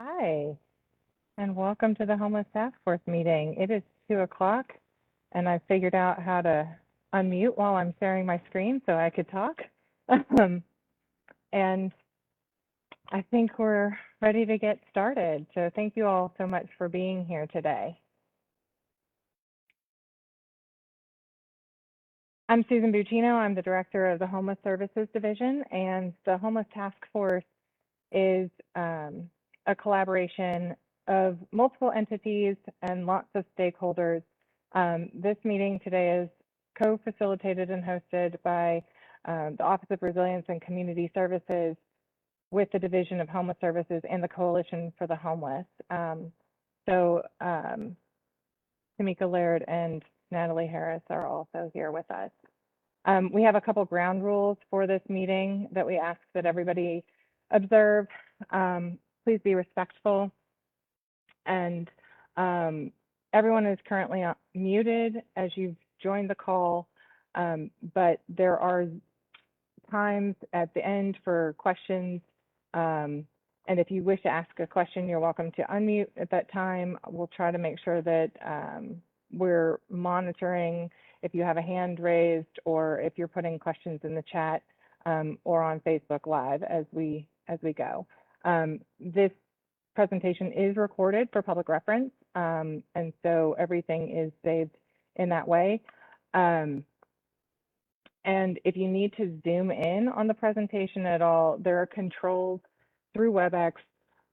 Hi, and welcome to the Homeless Task Force meeting. It is 2 o'clock, and I figured out how to unmute while I'm sharing my screen so I could talk. And I think we're ready to get started. So thank you all so much for being here today. I'm Susan Buccino. I'm the director of the Homeless Services Division, and the Homeless Task Force is a collaboration of multiple entities and lots of stakeholders. This meeting today is co-facilitated and hosted by the Office of Resilience and Community Services with the Division of Homeless Services and the Coalition for the Homeless. Tamika Laird and Natalie Harris are also here with us. We have a couple ground rules for this meeting that we ask that everybody observe. Please be respectful. And everyone is currently muted as you've joined the call, but there are times at the end for questions. And if you wish to ask a question, you're welcome to unmute at that time. We'll try to make sure that we're monitoring if you have a hand raised or if you're putting questions in the chat or on Facebook Live as we go. This presentation is recorded for public reference, and so everything is saved in that way. And if you need to zoom in on the presentation at all, there are controls through WebEx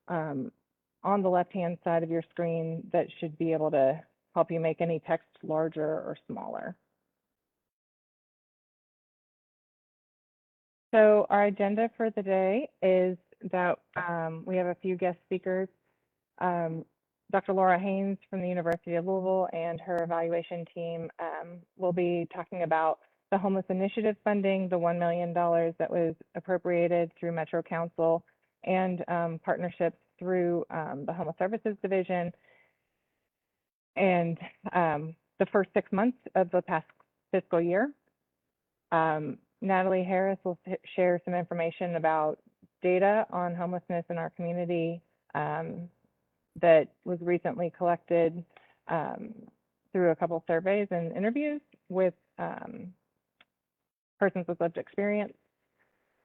on the left-hand side of your screen that should be able to help you make any text larger or smaller. So our agenda for the day is that we have a few guest speakers. Dr. Laura Haynes from the University of Louisville and her evaluation team will be talking about the Homeless Initiative funding, the $1 million that was appropriated through Metro Council, and partnerships through the Homeless Services Division, and the first 6 months of the past fiscal year. Natalie Harris will share some information about data on homelessness in our community that was recently collected through a couple surveys and interviews with persons with lived experience.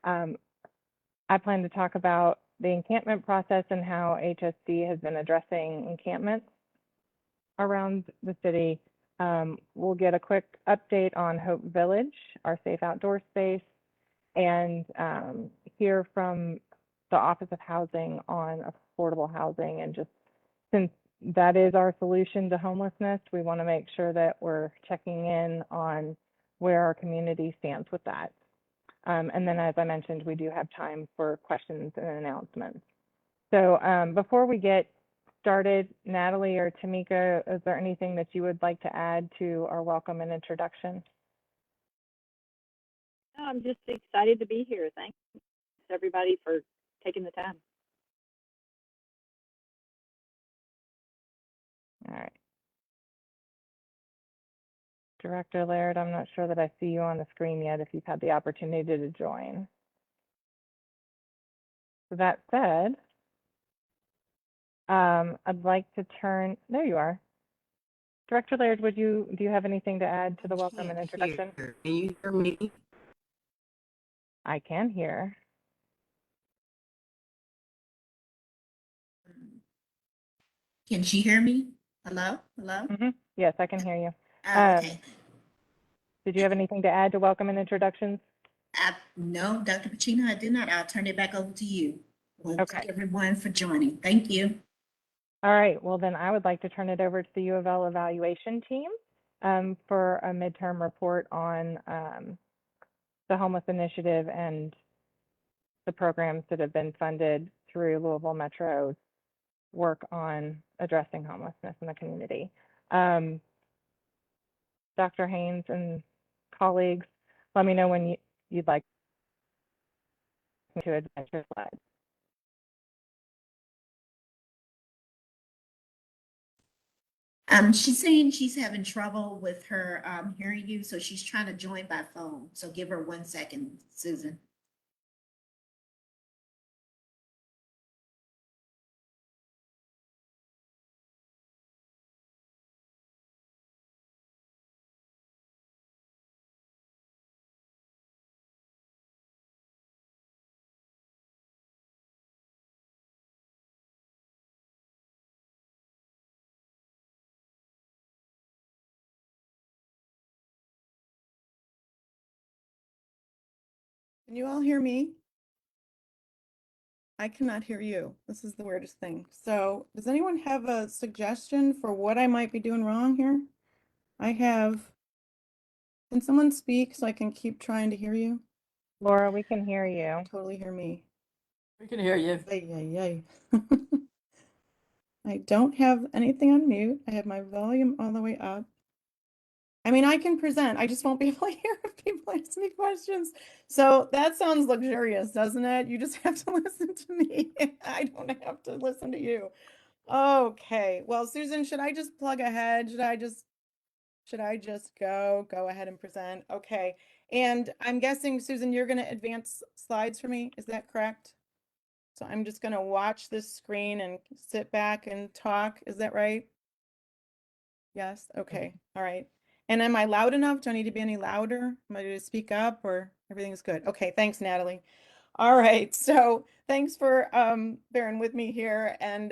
I plan to talk about the encampment process and how HSD has been addressing encampments around the city. We'll get a quick update on Hope Village, our safe outdoor space, and hear from the Office of Housing on affordable housing. And just since that is our solution to homelessness, we want to make sure that we're checking in on where our community stands with that. And then, as I mentioned, we do have time for questions and announcements. So before we get started, Natalie or Tamika, is there anything that you would like to add to our welcome and introduction? No, I'm just excited to be here. Thanks everybody for taking the time. All right. Director Laird, I'm not sure that I see you on the screen yet if you've had the opportunity to join. So that said, I'd like to turn, there you are. Director Laird, do you have anything to add to the welcome and introduction? Can you hear me? I can hear. Can she hear me? Hello? Hello? Yes, I can hear you. Okay. Did you have anything to add to welcome and introductions? No, Dr. Buccino, I did not. I'll turn it back over to you. Well, Okay. thank everyone for joining. Thank you. All right, well then I would like to turn it over to the U of L evaluation team for a midterm report on the Homeless Initiative and the programs that have been funded through Louisville Metro's work on addressing homelessness in the community. Dr. Haynes and colleagues, let me know when you'd like to advance your slides. She's saying she's having trouble with her hearing you, so she's trying to join by phone. So give her 1 second, Susan. Can you all hear me? I cannot hear you. This is the weirdest thing. So does anyone have a suggestion for what I might be doing wrong here? Can someone speak so I can keep trying to hear you? Laura, we can hear you. Totally hear me. We can hear you. Ay, ay, ay. I don't have anything on mute. I have my volume all the way up. I mean, I can present. I just won't be able to hear if people ask me questions. So that sounds luxurious, doesn't it? You just have to listen to me. I don't have to listen to you. Okay. Well, Susan, should I just plug ahead? Should I just go ahead and present? Okay. And I'm guessing, Susan, you're going to advance slides for me. Is that correct? So I'm just going to watch this screen and sit back and talk. Is that right? Yes. Okay. All right. And am I loud enough? Do I need to be any louder? Am I to speak up or everything's good? Okay. Thanks, Natalie. All right. So thanks for bearing with me here. And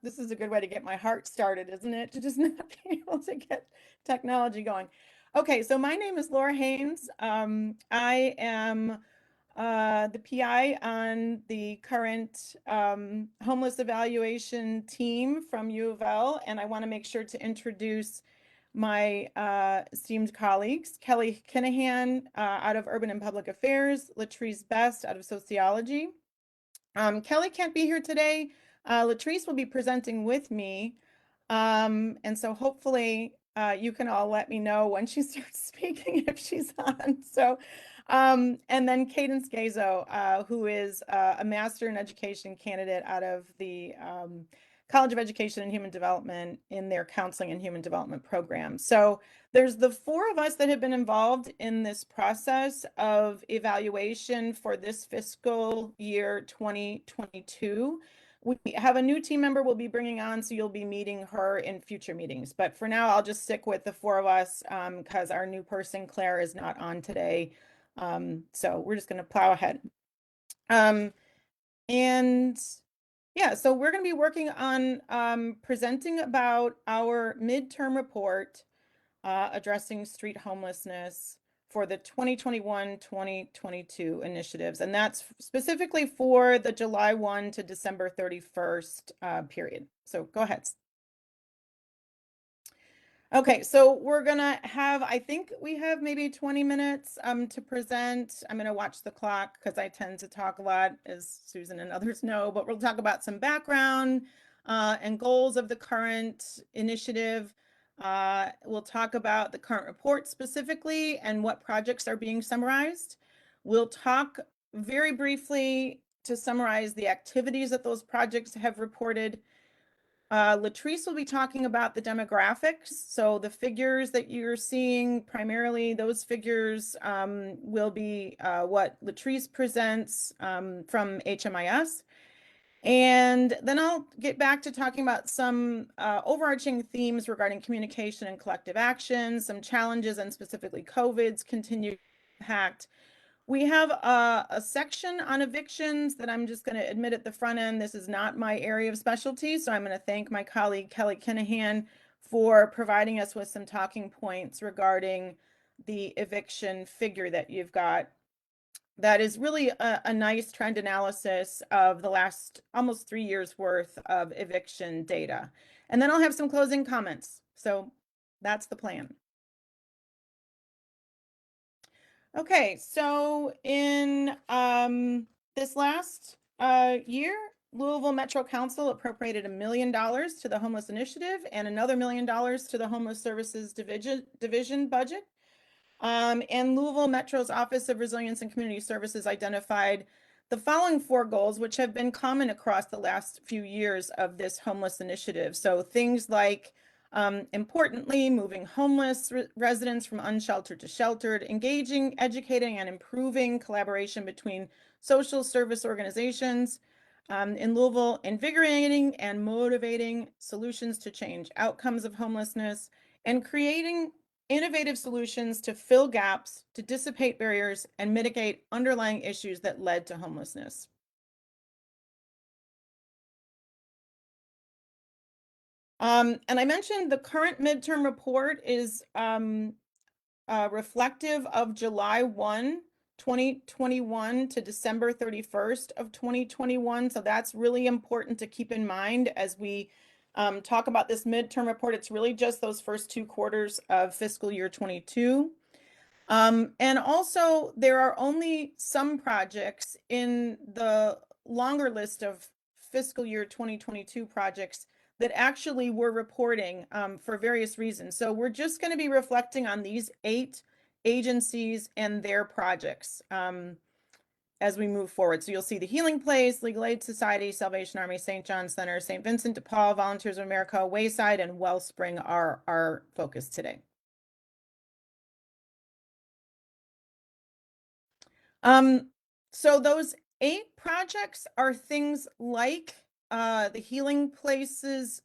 this is a good way to get my heart started, isn't it? To just not be able to get technology going. Okay. So my name is Laura Haynes. I am the PI on the current homeless evaluation team from U of L, and I want to make sure to introduce my esteemed colleagues, Kelly Kinahan out of Urban and Public Affairs, Latrice Best out of Sociology. Kelly can't be here today. Latrice will be presenting with me. And so hopefully you can all let me know when she starts speaking if she's on. So, and then Cadence Gazo, who is a Master in Education candidate out of the College of Education and Human Development in their Counseling and Human Development program. So there's the four of us that have been involved in this process of evaluation for this fiscal year 2022. We have a new team member we'll be bringing on, so you'll be meeting her in future meetings. But for now, I'll just stick with the four of us because our new person, Claire, is not on today. So we're just going to plow ahead. And yeah, so we're going to be working on presenting about our midterm report addressing street homelessness for the 2021-2022 initiatives. And that's specifically for the July 1 to December 31st period. So go ahead. Okay, so we're gonna have, I think we have maybe 20 minutes to present. I'm gonna watch the clock because I tend to talk a lot, as Susan and others know, but we'll talk about some background and goals of the current initiative. We'll talk about the current report specifically and what projects are being summarized. We'll talk very briefly to summarize the activities that those projects have reported. Latrice will be talking about the demographics. So the figures that you're seeing, primarily those figures will be what Latrice presents from HMIS. And then I'll get back to talking about some overarching themes regarding communication and collective action, some challenges and specifically COVID's continued impact. We have a section on evictions that I'm just going to admit at the front end. This is not my area of specialty, so I'm going to thank my colleague Kelly Kinahan for providing us with some talking points regarding the eviction figure that you've got. That is really a nice trend analysis of the last almost 3 years worth of eviction data. And then I'll have some closing comments. So that's the plan. Okay, so in this last year, Louisville Metro Council appropriated $1 million to the homeless initiative and another $1 million to the homeless services division budget. And Louisville Metro's Office of Resilience and Community Services identified the following 4 goals, which have been common across the last few years of this homeless initiative. So things like importantly, moving homeless residents from unsheltered to sheltered, engaging, educating, and improving collaboration between social service organizations in Louisville, invigorating and motivating solutions to change outcomes of homelessness, and creating innovative solutions to fill gaps, to dissipate barriers, and mitigate underlying issues that led to homelessness. And I mentioned the current midterm report is reflective of July 1 2021 to December 31st of 2021. So that's really important to keep in mind as we talk about this midterm report. It's really just those first 2 quarters of fiscal year 22. And also there are only some projects in the longer list of fiscal year 2022 projects that actually were reporting for various reasons. So we're just going to be reflecting on these 8 agencies and their projects as we move forward. So you'll see the Healing Place, Legal Aid Society, Salvation Army, St. John Center, St. Vincent de Paul, Volunteers of America, Wayside, and Wellspring are our focus today. So those 8 projects are things like the Healing Places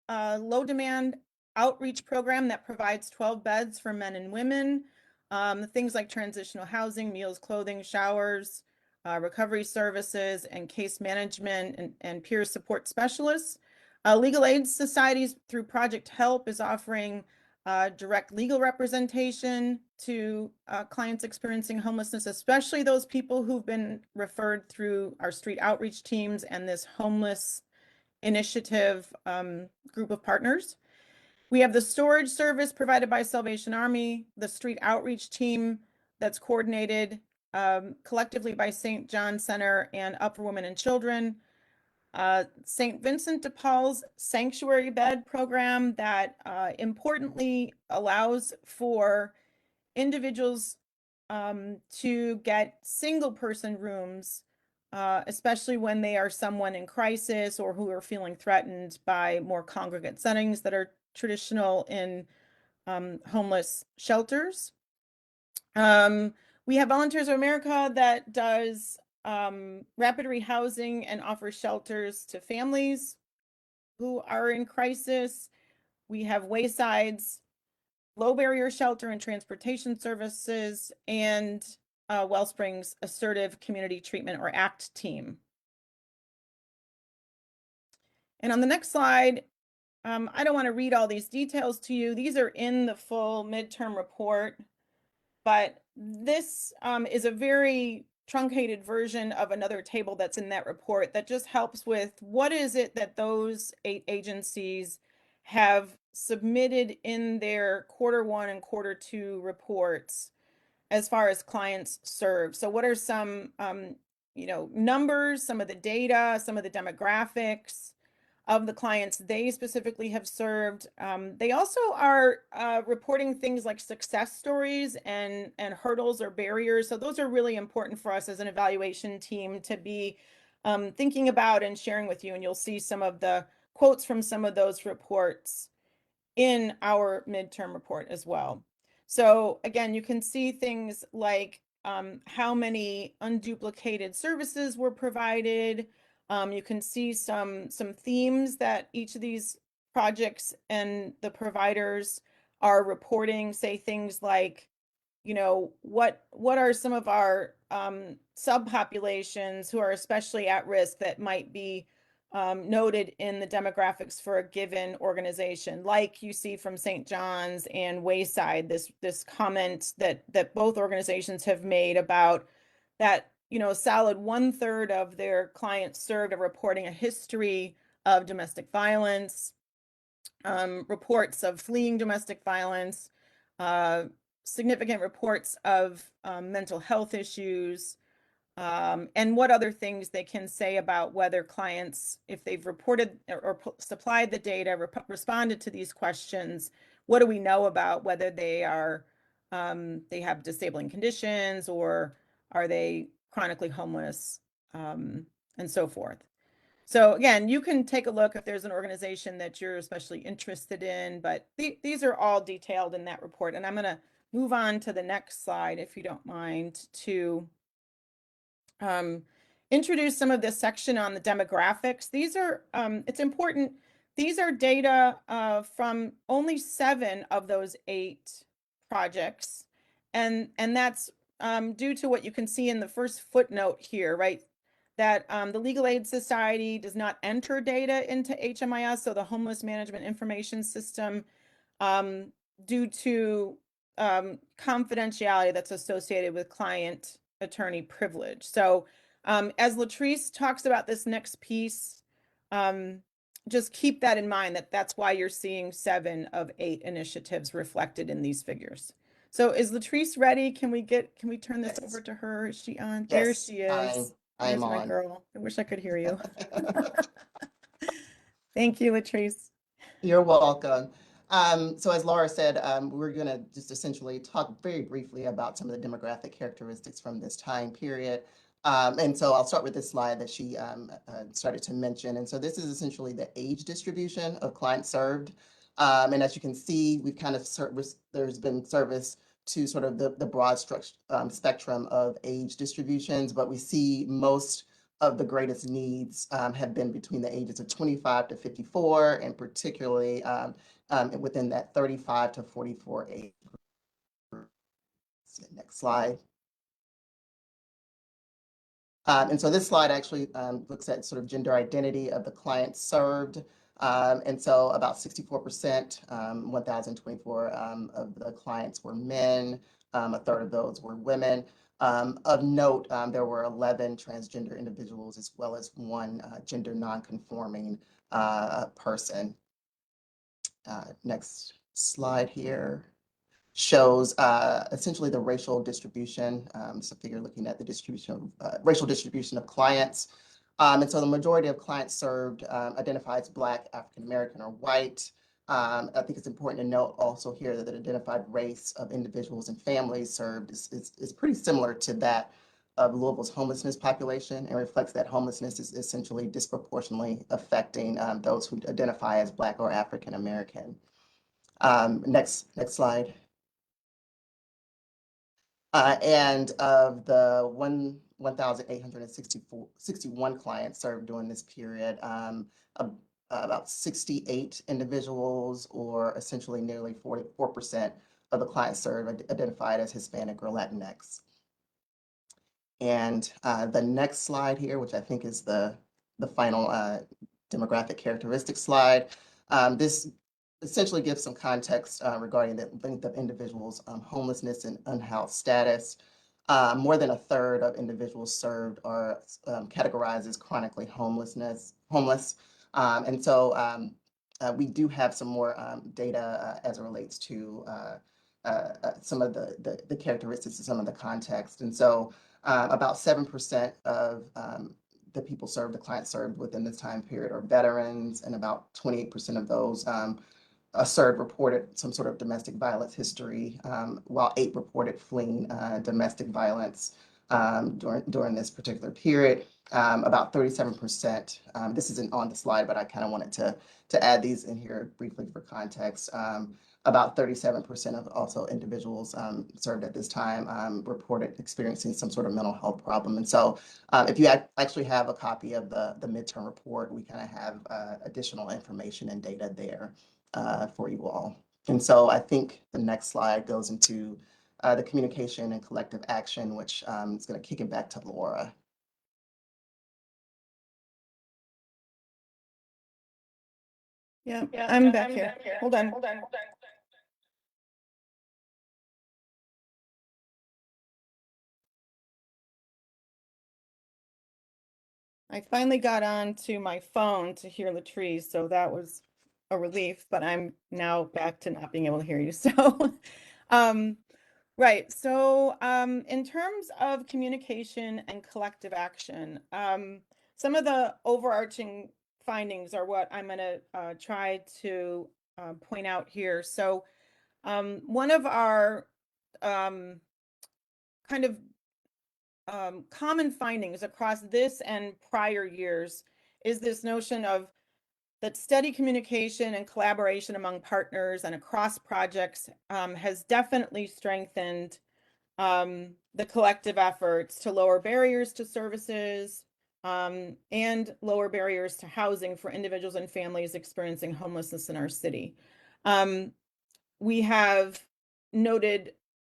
low demand outreach program that provides 12 beds for men and women. Things like transitional housing, meals, clothing, showers, recovery services, and case management and peer support specialists. Legal Aid Societies through Project Help is offering direct legal representation to clients experiencing homelessness, especially those people who've been referred through our street outreach teams and this homeless initiative group of partners. We have the storage service provided by Salvation Army, the street outreach team that's coordinated collectively by St. John Center and Up for Women and Children. St. Vincent de Paul's sanctuary bed program that importantly allows for individuals to get single person rooms, especially when they are someone in crisis or who are feeling threatened by more congregate settings that are traditional in homeless shelters. We have Volunteers of America that does rapid rehousing and offers shelters to families who are in crisis. We have Wayside's low barrier shelter and transportation services, and Wellspring's assertive community treatment or ACT team. And on the next slide, I don't want to read all these details to you. These are in the full midterm report, but this is a very truncated version of another table that's in that report that just helps with what is it that those 8 agencies have submitted in their Q1 and Q2 reports as far as clients served. So what are some numbers, some of the data, some of the demographics of the clients they specifically have served. They also are reporting things like success stories and hurdles or barriers. So those are really important for us as an evaluation team to be thinking about and sharing with you. And you'll see some of the quotes from some of those reports in our midterm report as well. So again, you can see things like how many unduplicated services were provided. You can see some themes that each of these projects and the providers are reporting, say things like, what are some of our subpopulations who are especially at risk that might be noted in the demographics for a given organization, like you see from St. John's and Wayside, this comment that both organizations have made about that, a solid 1/3 of their clients served are reporting a history of domestic violence, reports of fleeing domestic violence, significant reports of mental health issues, and what other things they can say about whether clients, if they've reported or supplied the data, responded to these questions, what do we know about whether they are, they have disabling conditions, or are they chronically homeless, and so forth. So again, you can take a look if there's an organization that you're especially interested in, but these are all detailed in that report. And I'm going to move on to the next slide, if you don't mind, to introduce some of this section on the demographics. These are, it's important, these are data from only 7 of those 8 projects. And that's due to what you can see in the first footnote here, right? That the Legal Aid Society does not enter data into HMIS, so the Homeless Management Information System, due to confidentiality that's associated with client attorney privilege. So as Latrice talks about this next piece, just keep that in mind, that that's why you're seeing 7 of 8 initiatives reflected in these figures. So is Latrice ready? Can we turn this Yes. over to her? Is she on? There Yes, she is. I'm There's my on. girl. I wish I could hear you. Thank you, Latrice. You're welcome. So as Laura said, we're going to just essentially talk very briefly about some of the demographic characteristics from this time period. And so I'll start with this slide that she started to mention. And so this is essentially the age distribution of clients served. And as you can see, we've kind of there's been service to sort of the broad spectrum of age distributions, but we see most of the greatest needs have been between the ages of 25 to 54, and particularly within that 35 to 44 age group. Next slide. And so this slide actually looks at sort of gender identity of the clients served. And so about 64%, 1,024 of the clients were men, a third of those were women. Of note, there were 11 transgender individuals as well as 1 gender nonconforming person. Next slide here shows essentially the racial distribution. So figure looking at the distribution of racial distribution of clients. And so the majority of clients served identifies Black, African American, or white. I think it's important to note also here that the identified race of individuals and families served is pretty similar to that of Louisville's homelessness population, and reflects that homelessness is essentially disproportionately affecting those who identify as Black or African American. Next slide. And of the 1,861 clients served during this period, about 68 individuals, or essentially nearly 44% of the clients served identified as Hispanic or Latinx. And the next slide here, which I think is the final demographic characteristic slide, this essentially gives some context regarding the length of individuals' homelessness and unhoused status. More than a third of individuals served are categorized as chronically homeless. And so we do have some more data as it relates to some of the characteristics and some of the context. And so about 7% of the people served, the clients served within this time period, are veterans, and about 28% of those served reported some sort of domestic violence history, while 8 reported fleeing domestic violence during this particular period. About 37%, this isn't on the slide, but I kind of wanted to add these in here briefly for context. About 37% of also individuals served at this time reported experiencing some sort of mental health problem. And so if you actually have a copy of the midterm report, we kind of have additional information and data there for you all. And so I think the next slide goes into the communication and collective action, which is going to kick it back to Laura. Yeah, I'm back here. Hold on. I finally got on to my phone to hear Latrice, so that was a relief, but I'm now back to not being able to hear you. So, right. So, in terms of communication and collective action, some of the overarching findings are what I'm going to try to point out here. So, one of our kind of common findings across this and prior years is this notion of that steady communication and collaboration among partners and across projects has definitely strengthened the collective efforts to lower barriers to services and lower barriers to housing for individuals and families experiencing homelessness in our city. We have noted,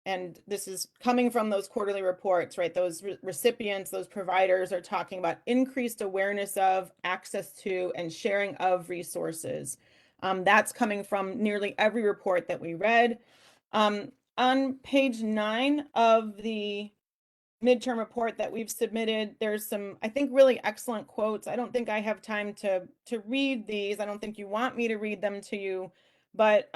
and this is coming from those quarterly reports, right? Those recipients, those providers are talking about increased awareness of, access to, and sharing of resources. That's coming from nearly every report that we read. On page 9 of the midterm report that we've submitted. There's some, I think, really excellent quotes. I don't think I have time to read these. I don't think you want me to read them to you, but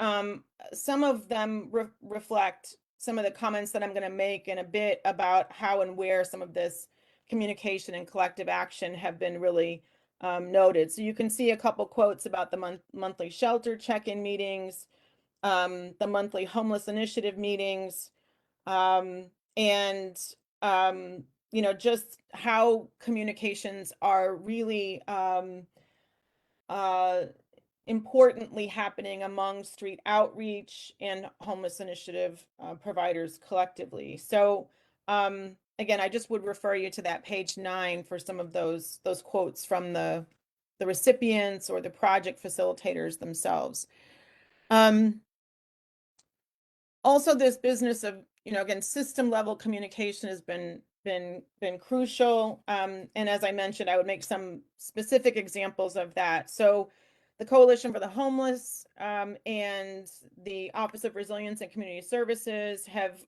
some of them reflect some of the comments that I'm going to make in a bit about how and where some of this communication and collective action have been really noted. So you can see a couple quotes about the monthly shelter check-in meetings, the monthly homeless initiative meetings, and you know, just how communications are really importantly happening among street outreach and homeless initiative providers collectively. So again, I just would refer you to that page 9 for some of those quotes from the recipients or the project facilitators themselves. Also, this business of, you know, again, system level communication has been crucial. And as I mentioned, I would make some specific examples of that. So the Coalition for the Homeless and the Office of Resilience and Community Services have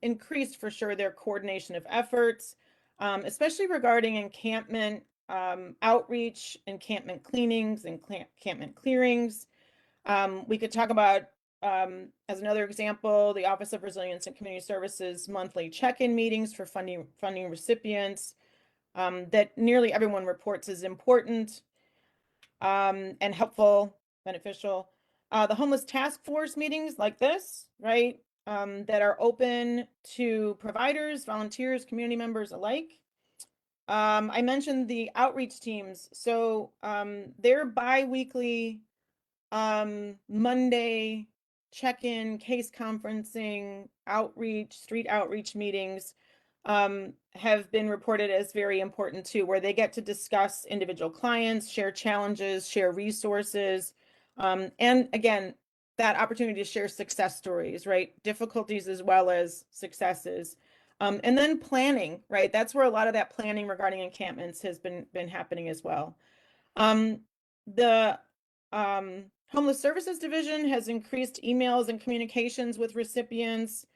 increased for sure their coordination of efforts, especially regarding encampment outreach, encampment cleanings, and encampment clearings. We could talk about, as another example, the Office of Resilience and Community Services monthly check-in meetings for funding recipients that nearly everyone reports is important and helpful, beneficial. The Homeless Task Force meetings like this, right, that are open to providers, volunteers, community members alike. I mentioned the outreach teams. So their bi-weekly Monday check-in, case conferencing, outreach, street outreach meetings have been reported as very important too, where they get to discuss individual clients, share challenges, share resources, and again, that opportunity to share success stories, right? Difficulties as well as successes. And then planning, right? That's where a lot of that planning regarding encampments has been happening as well. The Homeless Services Division has increased emails and communications with recipients,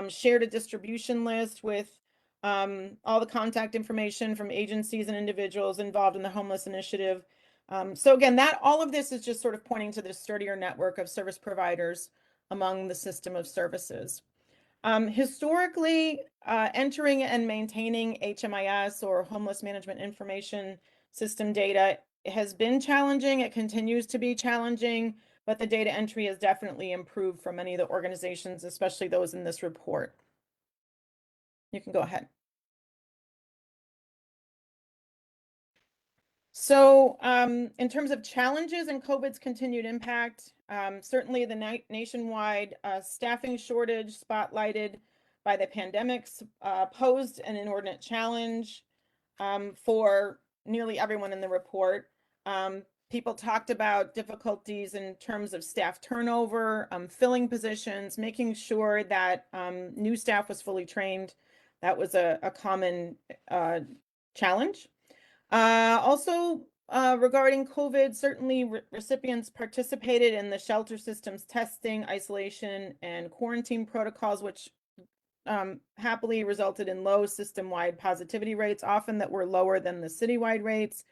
shared a distribution list with all the contact information from agencies and individuals involved in the homeless initiative. So again, all of this is just sort of pointing to the sturdier network of service providers among the system of services. Historically, entering and maintaining HMIS or Homeless Management Information System data has been challenging. It continues to be challenging, but the data entry has definitely improved for many of the organizations, especially those in this report. You can go ahead. So in terms of challenges and COVID's continued impact, certainly the nationwide staffing shortage spotlighted by the pandemics posed an inordinate challenge for nearly everyone in the report. People talked about difficulties in terms of staff turnover, filling positions, making sure that new staff was fully trained. That was a common challenge. Also, regarding COVID, certainly recipients participated in the shelter systems testing, isolation, and quarantine protocols, which happily resulted in low system-wide positivity rates, often that were lower than the citywide rates.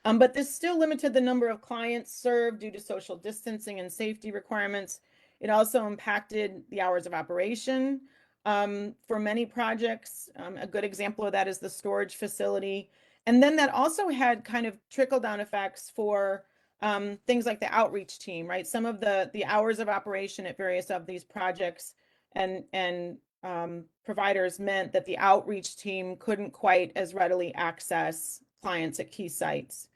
But this still limited the number of clients served due to social distancing and safety requirements. It also impacted the hours of operation for many projects. A good example of that is the storage facility. And then that also had kind of trickle-down effects for things like the outreach team, right? Some of the hours of operation at various of these projects and providers meant that the outreach team couldn't quite as readily access clients at key sites.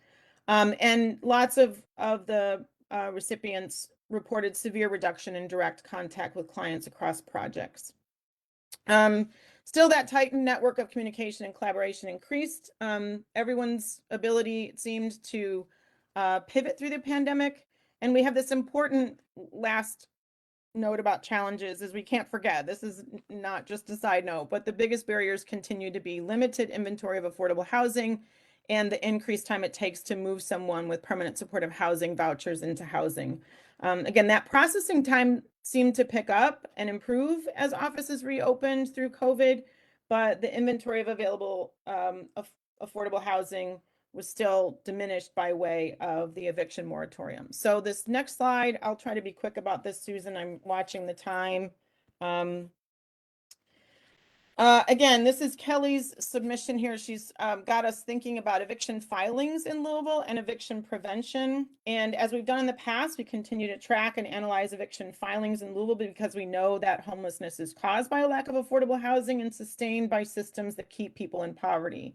And lots of the recipients reported severe reduction in direct contact with clients across projects. Still, that tightened network of communication and collaboration increased. Everyone's ability, it seemed, to pivot through the pandemic. And we have this important last note about challenges is we can't forget, this is not just a side note, but the biggest barriers continue to be limited inventory of affordable housing and the increased time it takes to move someone with permanent supportive housing vouchers into housing. Again, that processing time seemed to pick up and improve as offices reopened through COVID, but the inventory of available affordable housing was still diminished by way of the eviction moratorium. So this next slide, I'll try to be quick about this, Susan. I'm watching the time. Again, this is Kelly's submission here. She's got us thinking about eviction filings in Louisville and eviction prevention. And as we've done in the past, we continue to track and analyze eviction filings in Louisville because we know that homelessness is caused by a lack of affordable housing and sustained by systems that keep people in poverty.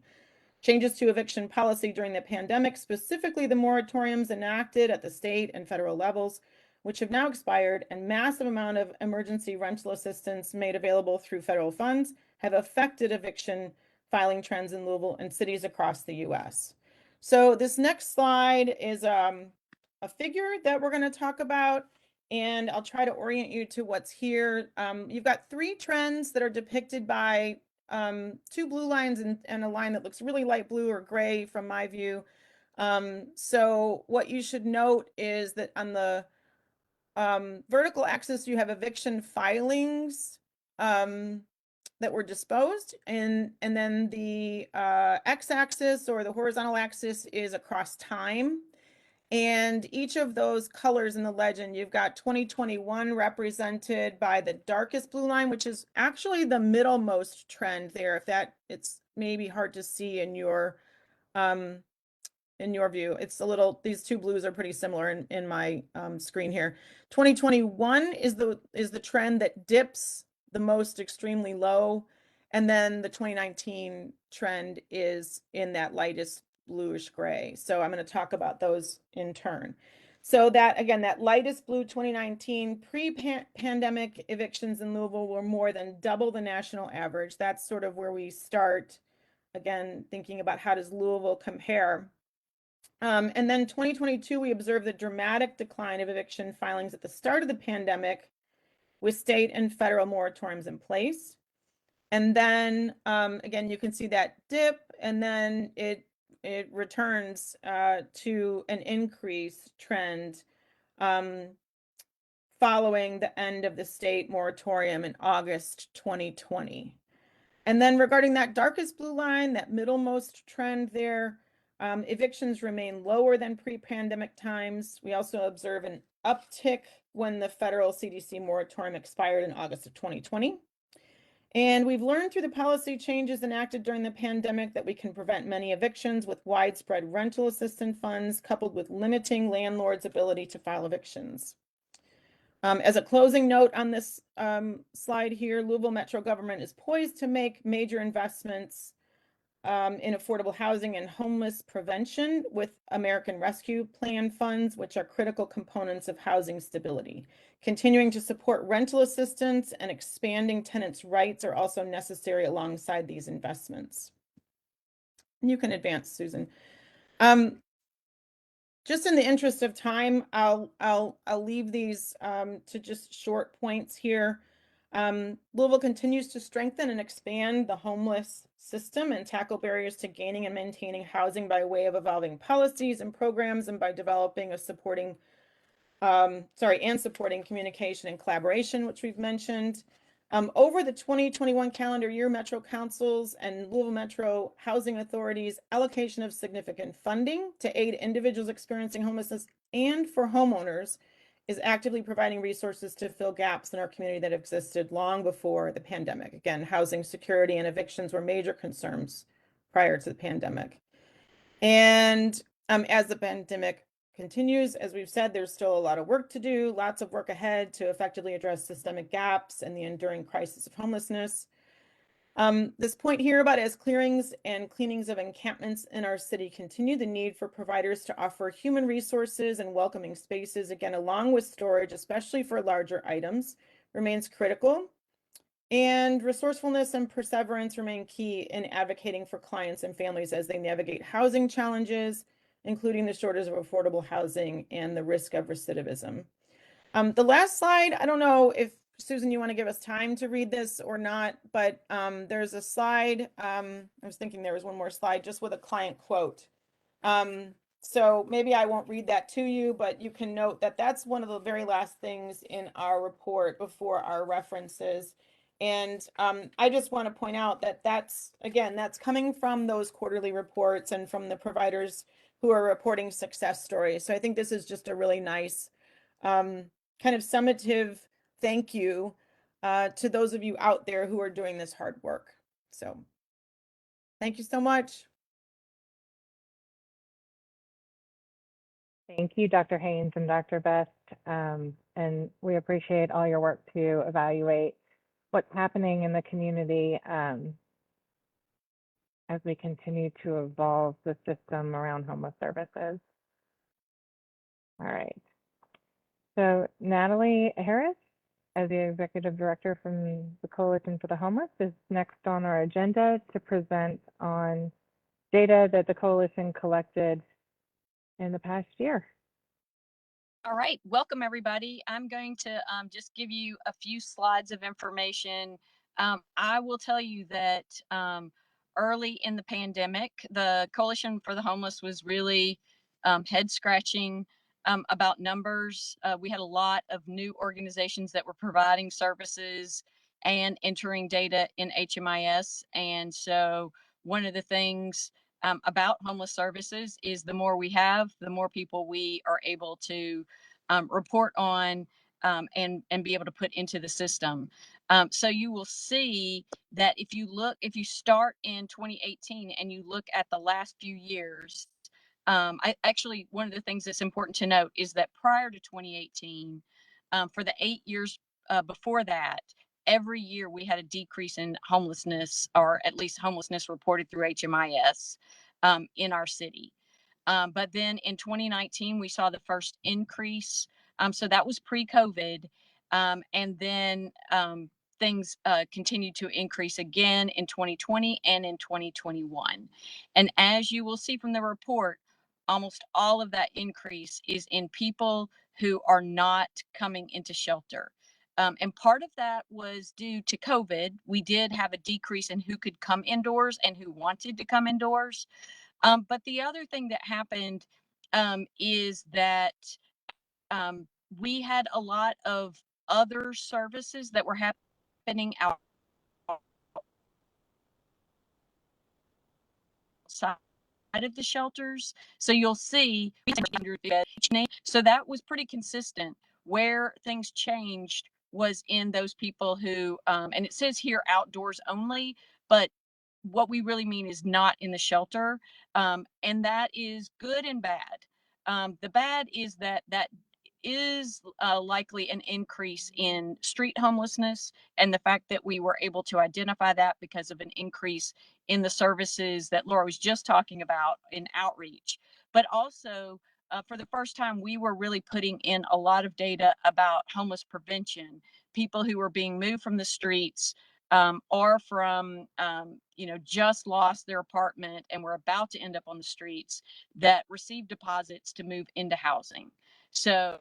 Changes to eviction policy during the pandemic, specifically the moratoriums enacted at the state and federal levels, which have now expired, and massive amount of emergency rental assistance made available through federal funds, have affected eviction filing trends in Louisville and cities across the US. So this next slide is a figure that we're going to talk about, and I'll try to orient you to what's here. You've got 3 trends that are depicted by 2 blue lines and a line that looks really light blue or gray from my view. So what you should note is that on the vertical axis, you have eviction filings that were disposed, and then the x-axis or the horizontal axis is across time. And each of those colors in the legend, you've got 2021 represented by the darkest blue line, which is actually the middlemost trend there. If that, it's maybe hard to see in your view. It's a little, these 2 blues are pretty similar in my screen here. 2021 is the trend that dips the most extremely low. And then the 2019 trend is in that lightest bluish gray. So I'm going to talk about those in turn. So that, again, that lightest blue 2019 pre-pandemic evictions in Louisville were more than double the national average. That's sort of where we start, again, thinking about how does Louisville compare. And then 2022, we observed the dramatic decline of eviction filings at the start of the pandemic with state and federal moratoriums in place. And then again, you can see that dip, and then it returns to an increase trend following the end of the state moratorium in August 2020. And then regarding that darkest blue line, that middlemost trend there, evictions remain lower than pre-pandemic times. We also observe an uptick when the federal CDC moratorium expired in August of 2020. And we've learned through the policy changes enacted during the pandemic that we can prevent many evictions with widespread rental assistance funds, coupled with limiting landlords' ability to file evictions. As a closing note on this slide here, Louisville Metro government is poised to make major investments in affordable housing and homeless prevention with American Rescue Plan funds, which are critical components of housing stability. Continuing to support rental assistance and expanding tenants' rights are also necessary alongside these investments. And you can advance, Susan. Just in the interest of time, I'll leave these to just short points here. Louisville continues to strengthen and expand the homeless system and tackle barriers to gaining and maintaining housing by way of evolving policies and programs, and by developing a supporting communication and collaboration, which we've mentioned. Over the 2021 calendar year, Metro Councils and Louisville Metro Housing Authority's allocation of significant funding to aid individuals experiencing homelessness and for homeowners is actively providing resources to fill gaps in our community that existed long before the pandemic. Again, housing security and evictions were major concerns prior to the pandemic. And as the pandemic continues, as we've said, there's still a lot of work to do, lots of work ahead to effectively address systemic gaps and the enduring crisis of homelessness. This point here about as clearings and cleanings of encampments in our city continue, the need for providers to offer human resources and welcoming spaces, again, along with storage, especially for larger items, remains critical. And resourcefulness and perseverance remain key in advocating for clients and families as they navigate housing challenges, including the shortage of affordable housing and the risk of recidivism. The last slide, I don't know if Susan, you want to give us time to read this or not, but there's a slide. I was thinking there was one more slide just with a client quote. So maybe I won't read that to you, but you can note that that's one of the very last things in our report before our references. And I just want to point out that that's coming from those quarterly reports and from the providers who are reporting success stories. So I think this is just a really nice kind of summative thank you to those of you out there who are doing this hard work. So thank you so much. Thank you, Dr. Haynes and Dr. Best. And we appreciate all your work to evaluate what's happening in the community as we continue to evolve the system around homeless services. All right. So Natalie Harris, as the Executive Director from the Coalition for the Homeless, is next on our agenda to present on data that the Coalition collected in the past year. All right, welcome everybody. I'm going to just give you a few slides of information. I will tell you that early in the pandemic, the Coalition for the Homeless was really head scratching about numbers. We had a lot of new organizations that were providing services and entering data in HMIS. And so one of the things about homeless services is the more we have, the more people we are able to report on and be able to put into the system. So you will see that if you start in 2018 and you look at the last few years, one of the things that's important to note is that prior to 2018, for the 8 years before that, every year we had a decrease in homelessness, or at least homelessness reported through HMIS in our city. But then in 2019, we saw the first increase. So that was pre-COVID. And then things continued to increase again in 2020 and in 2021. And as you will see from the report, almost all of that increase is in people who are not coming into shelter. And part of that was due to COVID. We did have a decrease in who could come indoors and who wanted to come indoors. But the other thing that happened is that we had a lot of other services that were happening outside of the shelters. So you'll see, so that was pretty consistent. Where things changed was in those people who, and it says here outdoors only, but what we really mean is not in the shelter. And that is good and bad. The bad is that is likely an increase in street homelessness, and the fact that we were able to identify that because of an increase in the services that Laura was just talking about in outreach. But also, for the first time, we were really putting in a lot of data about homeless prevention, people who were being moved from the streets or from, just lost their apartment and were about to end up on the streets, that received deposits to move into housing. So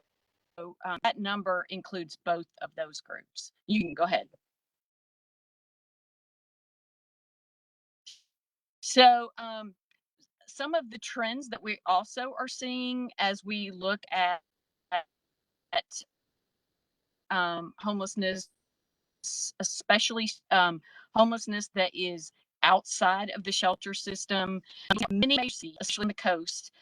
that number includes both of those groups. You can go ahead. So some of the trends that we also are seeing as we look at homelessness, especially homelessness that is outside of the shelter system. Many, especially on the coast,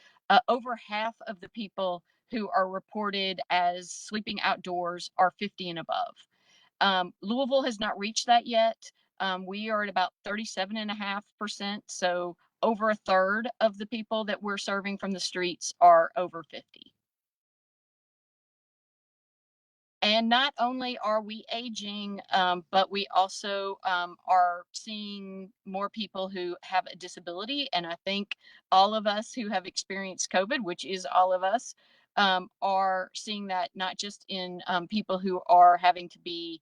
over half of the people who are reported as sleeping outdoors are 50 and above. Louisville has not reached that yet. We are at about 37.5%. So over a third of the people that we're serving from the streets are over 50. And not only are we aging, but we also are seeing more people who have a disability. And I think all of us who have experienced COVID, which is all of us, are seeing that not just in people who are having to be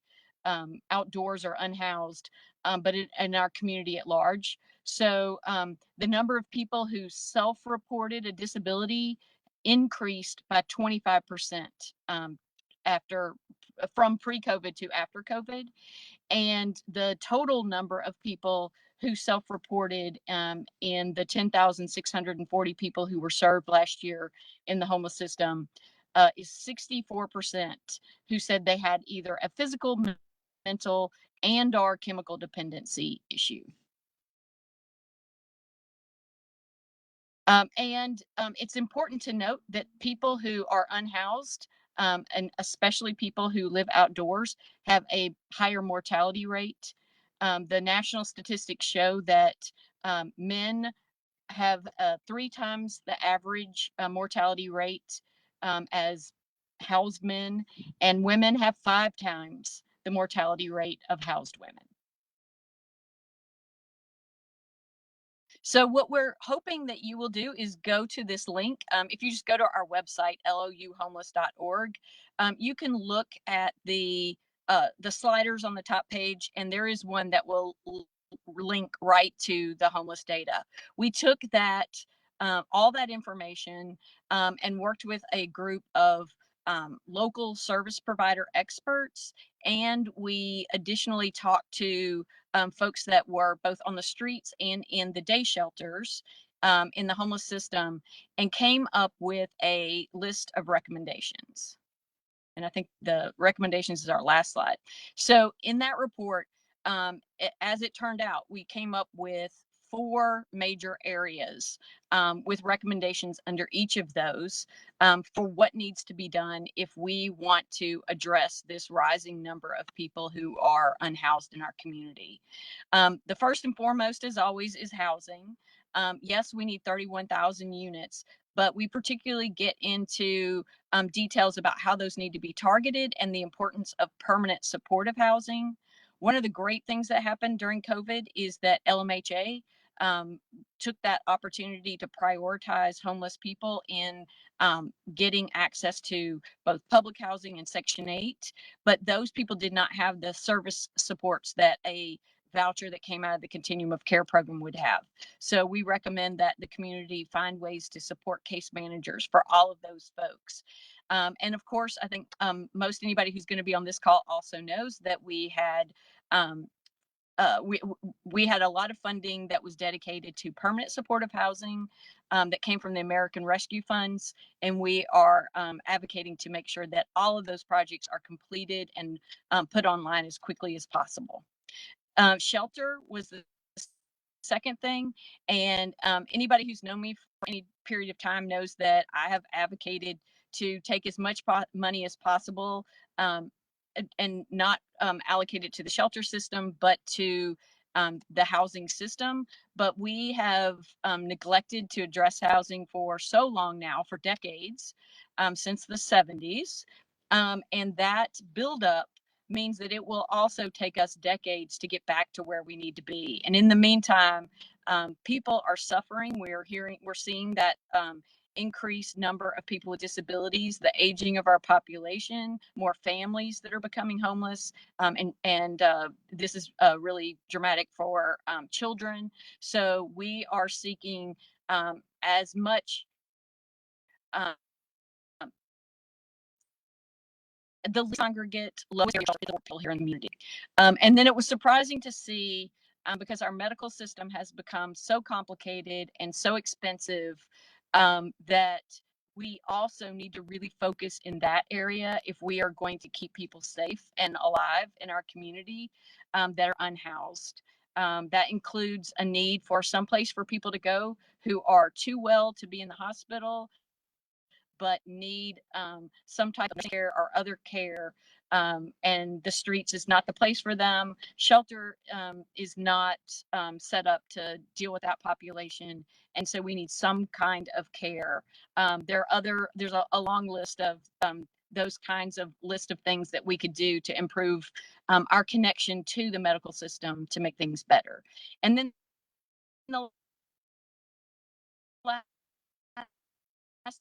outdoors or unhoused, but in our community at large. So the number of people who self-reported a disability increased by 25% from pre-COVID to after COVID. And the total number of people who self-reported in the 10,640 people who were served last year in the homeless system is 64% who said they had either a physical, mental, and our chemical dependency issue. It's important to note that people who are unhoused, and especially people who live outdoors, have a higher mortality rate. The national statistics show that men have 3 times the average mortality rate as housed men, and women have 5 times the mortality rate of housed women. So what we're hoping that you will do is go to this link. If you just go to our website, louhomeless.org, you can look at the sliders on the top page, and there is one that will link right to the homeless data. We took that, all that information, and worked with a group of local service provider experts, and we additionally talked to folks that were both on the streets and in the day shelters in the homeless system, and came up with a list of recommendations. And I think the recommendations is our last slide. So in that report, as it turned out, we came up with 4 major areas with recommendations under each of those for what needs to be done if we want to address this rising number of people who are unhoused in our community. The first and foremost, as always, is housing. Yes, we need 31,000 units, but we particularly get into details about how those need to be targeted and the importance of permanent supportive housing. One of the great things that happened during COVID is that LMHA took that opportunity to prioritize homeless people in getting access to both public housing and Section 8, but those people did not have the service supports that a voucher that came out of the Continuum of Care program would have. So we recommend that the community find ways to support case managers for all of those folks. And of course, I think most anybody who's going to be on this call also knows that we had we had a lot of funding that was dedicated to permanent supportive housing that came from the American Rescue Funds, and we are advocating to make sure that all of those projects are completed and put online as quickly as possible. Shelter was the second thing, and anybody who's known me for any period of time knows that I have advocated to take as much money as possible and not allocate it to the shelter system, but to the housing system. But we have neglected to address housing for so long now, for decades, since the 70s. And that buildup means that it will also take us decades to get back to where we need to be. And in the meantime, people are suffering. We're seeing that increased number of people with disabilities, the aging of our population, more families that are becoming homeless, and this is really dramatic for children. So we are seeking as much um, the congregate lowest people here in the community. And then it was surprising to see, because our medical system has become so complicated and so expensive, that we also need to really focus in that area if we are going to keep people safe and alive in our community that are unhoused. That includes a need for some place for people to go who are too well to be in the hospital, but need some type of care or other care, and the streets is not the place for them. Shelter is not set up to deal with that population, and so we need some kind of care. There's a long list of those kinds of list of things that we could do to improve our connection to the medical system to make things better. And then the last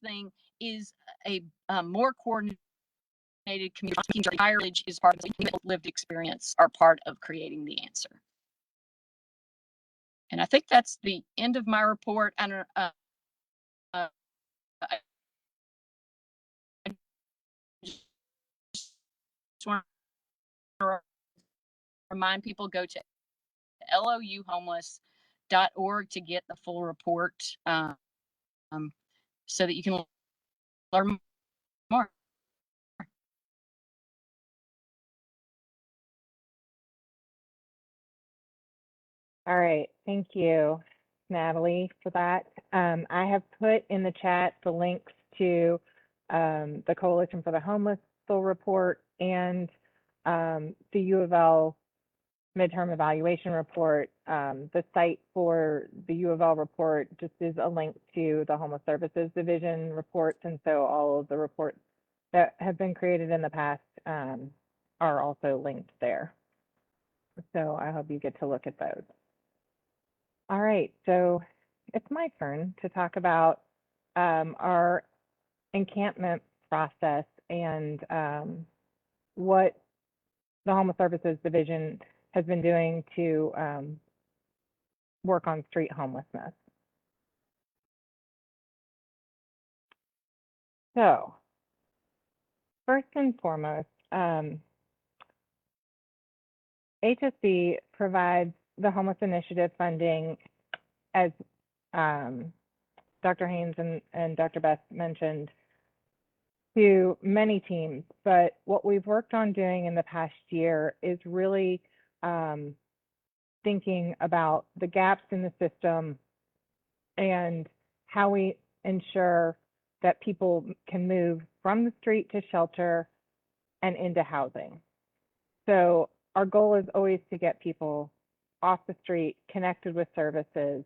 thing is a more coordinated community. Hireage is part of the lived experience, are part of creating the answer. And I think that's the end of my report. I don't, I just want to remind people, go to louhomeless.org to get the full report, so that you can learn more. All right, thank you, Natalie, for that. I have put in the chat the links to the Coalition for the Homeless full report and the U of L midterm evaluation report. The site for the U of L report just is a link to the Homeless Services Division reports, and so all of the reports that have been created in the past are also linked there. So I hope you get to look at those. All right, so it's my turn to talk about our encampment process and what the Homeless Services Division has been doing to work on street homelessness. So, first and foremost, HSC provides the Homeless Initiative funding, as Dr. Haynes and Dr. Beth mentioned, to many teams. But what we've worked on doing in the past year is really thinking about the gaps in the system and how we ensure that people can move from the street to shelter and into housing. So our goal is always to get people off the street, connected with services,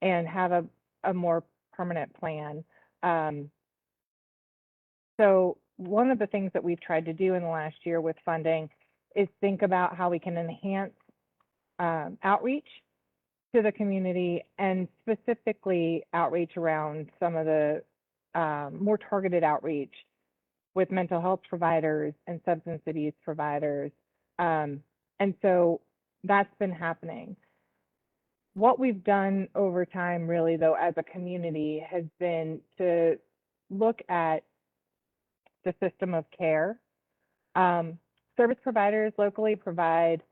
and have a more permanent plan. So one of the things that we've tried to do in the last year with funding is think about how we can enhance outreach to the community, and specifically outreach around some of the more targeted outreach with mental health providers and substance abuse providers. And so that's been happening. What we've done over time, really, though, as a community, has been to look at the system of care. Service providers locally provide,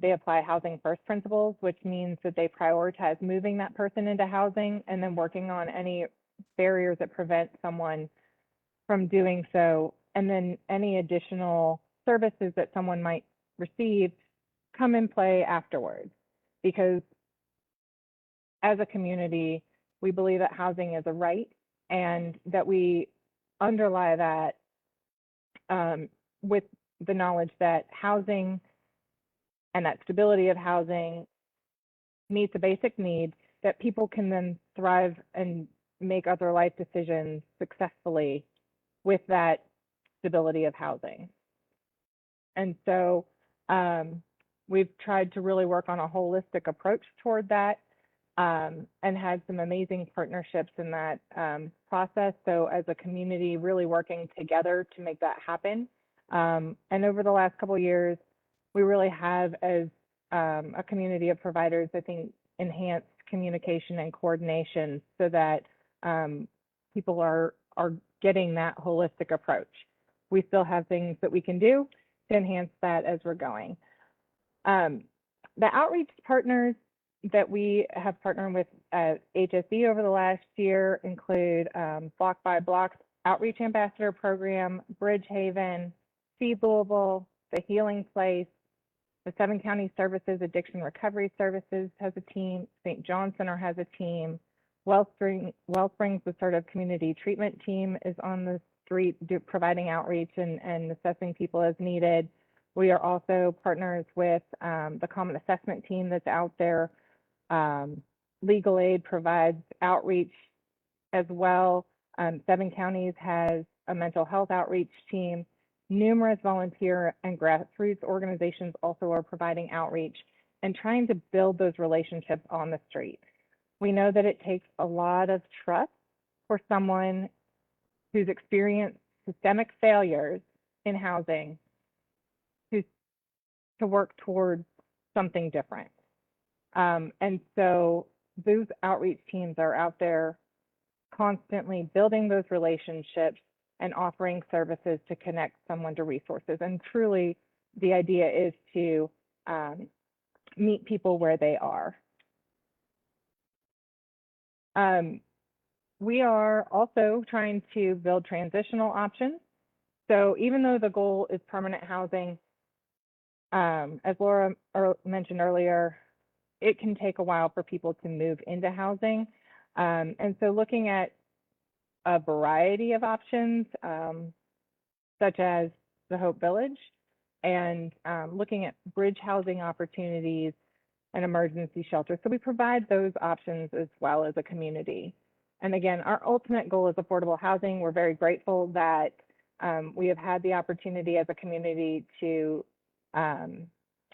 they apply housing first principles, which means that they prioritize moving that person into housing and then working on any barriers that prevent someone from doing so. And then any additional services that someone might receive come in play afterwards. Because as a community, we believe that housing is a right, and that we underlie that with the knowledge that housing and that stability of housing meets a basic need that people can then thrive and make other life decisions successfully with that stability of housing. And so we've tried to really work on a holistic approach toward that, and had some amazing partnerships in that process. So as a community, really working together to make that happen. And over the last couple of years, we really have, as a community of providers, I think, enhanced communication and coordination so that people are getting that holistic approach. We still have things that we can do to enhance that as we're going. The outreach partners that we have partnered with at HSE over the last year include Block by Block Outreach Ambassador Program, Bridgehaven, Feed Louisville, The Healing Place, the 7 County Services Addiction Recovery Services has a team, St. John Center has a team, Wellsprings Assertive Community Treatment Team is on the street providing outreach and assessing people as needed. We are also partners with the Common Assessment Team that's out there. Legal Aid provides outreach as well. 7 Counties has a mental health outreach team. Numerous volunteer and grassroots organizations also are providing outreach and trying to build those relationships on the street. We know that it takes a lot of trust for someone who's experienced systemic failures in housing to work towards something different. And so those outreach teams are out there constantly building those relationships and offering services to connect someone to resources. And truly, the idea is to meet people where they are. We are also trying to build transitional options. So even though the goal is permanent housing, as Laura mentioned earlier, it can take a while for people to move into housing. And so looking at a variety of options, such as the Hope Village, and looking at bridge housing opportunities and emergency shelters. So we provide those options as well as a community. And again, our ultimate goal is affordable housing. We're very grateful that we have had the opportunity as a community to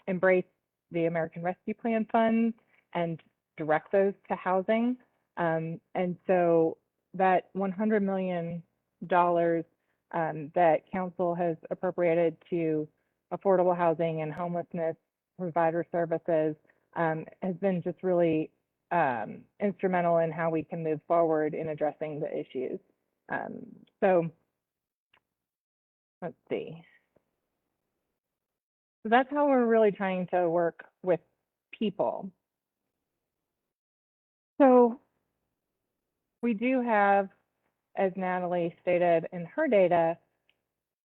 embrace the American Rescue Plan funds and direct those to housing. And so that $100 million that council has appropriated to affordable housing and homelessness provider services has been just really instrumental in how we can move forward in addressing the issues. So let's see. So that's how we're really trying to work with people. So we do have, as Natalie stated in her data,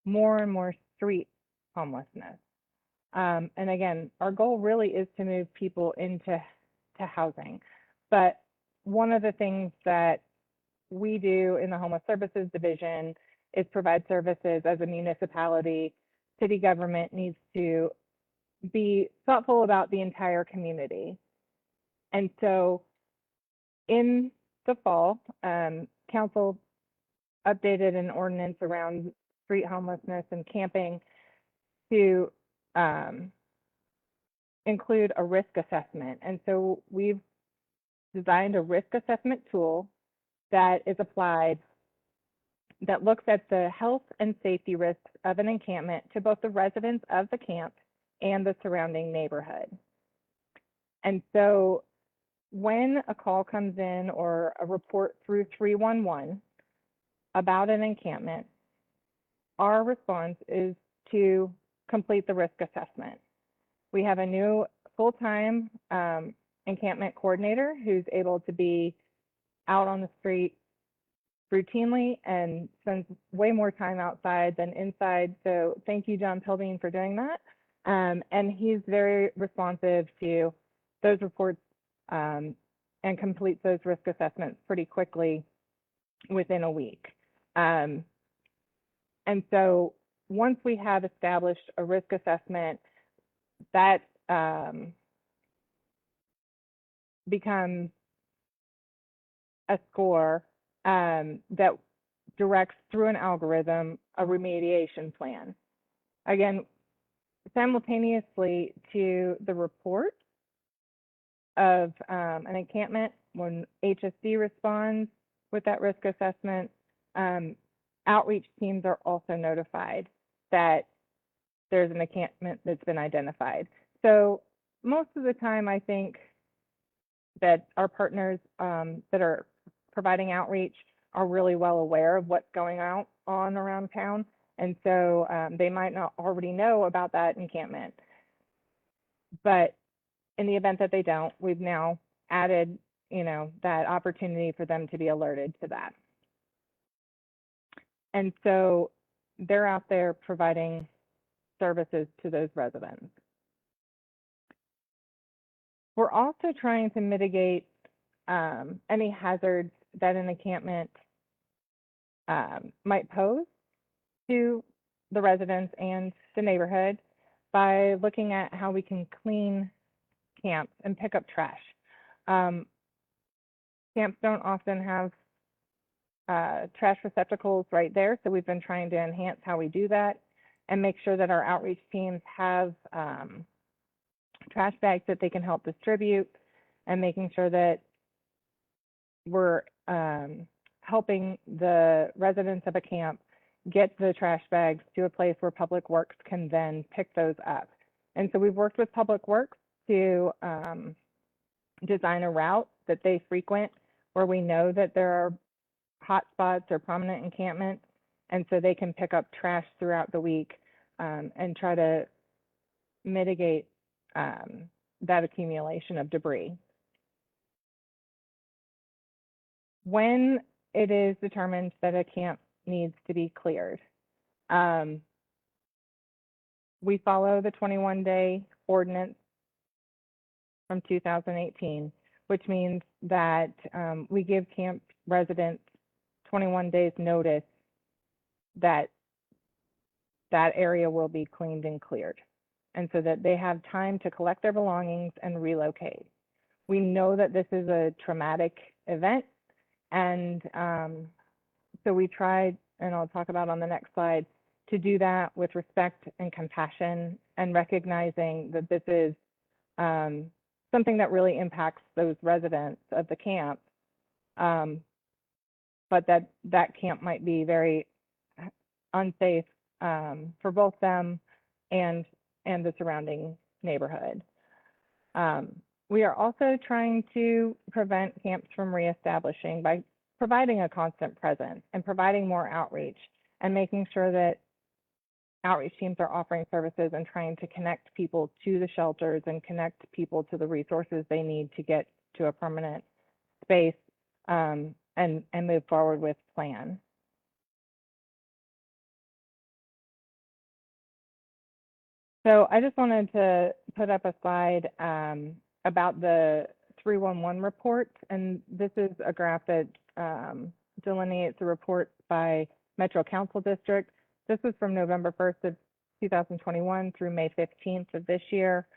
more and more street homelessness. And again, our goal really is to move people into housing. But one of the things that we do in the Homeless Services Division is provide services as a municipality. City government needs to be thoughtful about the entire community. And so in the fall, council updated an ordinance around street homelessness and camping to include a risk assessment. And so we've designed a risk assessment tool that is applied that looks at the health and safety risks of an encampment to both the residents of the camp and the surrounding neighborhood. And so when a call comes in or a report through 311 about an encampment, our response is to complete the risk assessment. We have a new full-time encampment coordinator who's able to be out on the street routinely and spends way more time outside than inside. So thank you, John Pilbeam, for doing that. And he's very responsive to those reports and completes those risk assessments pretty quickly within a week. And so once we have established a risk assessment, that becomes a score that directs through an algorithm a remediation plan. Again, simultaneously to the report of an encampment, when HSD responds with that risk assessment, outreach teams are also notified that there's an encampment that's been identified. So most of the time, I think that our partners that are providing outreach are really well aware of what's going on around town. And so they might not already know about that encampment. But in the event that they don't, we've now added, that opportunity for them to be alerted to that. And so they're out there providing services to those residents. We're also trying to mitigate any hazards that an encampment might pose to the residents and the neighborhood by looking at how we can clean camps and pick up trash. Camps don't often have trash receptacles right there, so we've been trying to enhance how we do that and make sure that our outreach teams have trash bags that they can help distribute, and making sure that we're helping the residents of a camp get the trash bags to a place where Public Works can then pick those up. And so we've worked with Public Works to design a route that they frequent where we know that there are hot spots or prominent encampments, and so they can pick up trash throughout the week and try to mitigate that accumulation of debris. When it is determined that a camp needs to be cleared, we follow the 21-day ordinance from 2018, which means that we give camp residents 21 days notice that that area will be cleaned and cleared, and so that they have time to collect their belongings and relocate. We know that this is a traumatic event, and so we tried, and I'll talk about on the next slide, to do that with respect and compassion, and recognizing that this is something that really impacts those residents of the camp, but that camp might be very unsafe for both them and the surrounding neighborhood. We are also trying to prevent camps from reestablishing by providing a constant presence and providing more outreach and making sure that outreach teams are offering services and trying to connect people to the shelters and connect people to the resources they need to get to a permanent space and move forward with plan. So I just wanted to put up a slide about the 311 report, and this is a graph that delineates the report by Metro Council District. This was from November 1st of 2021 through May 15th of this year.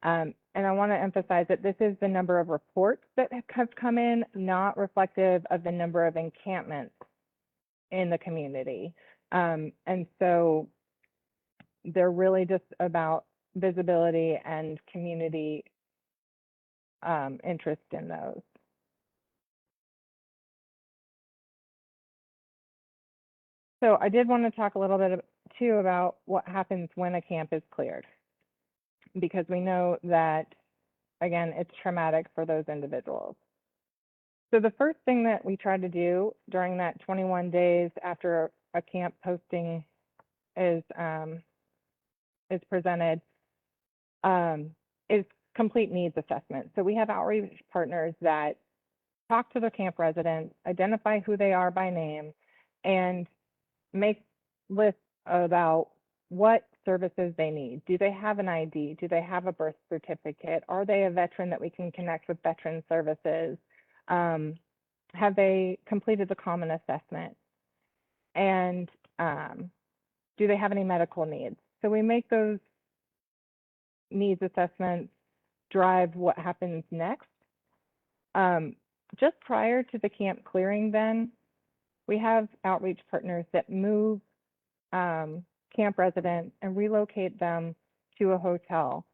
And I want to emphasize that this is the number of reports that have come in, not reflective of the number of encampments in the community. And so they're really just about visibility and community interest in those. So I did want to talk a little bit too about what happens when a camp is cleared, because we know that, again, it's traumatic for those individuals. So the first thing that we try to do during that 21 days after a camp posting is presented is complete needs assessment. So we have outreach partners that talk to the camp residents, identify who they are by name, and make lists about what services they need. Do they have an ID? Do they have a birth certificate? Are they a veteran that we can connect with veteran services? Have they completed the common assessment? And do they have any medical needs? So we make those needs assessments drive what happens next. Just prior to the camp clearing then, we have outreach partners that move camp residents and relocate them to a hotel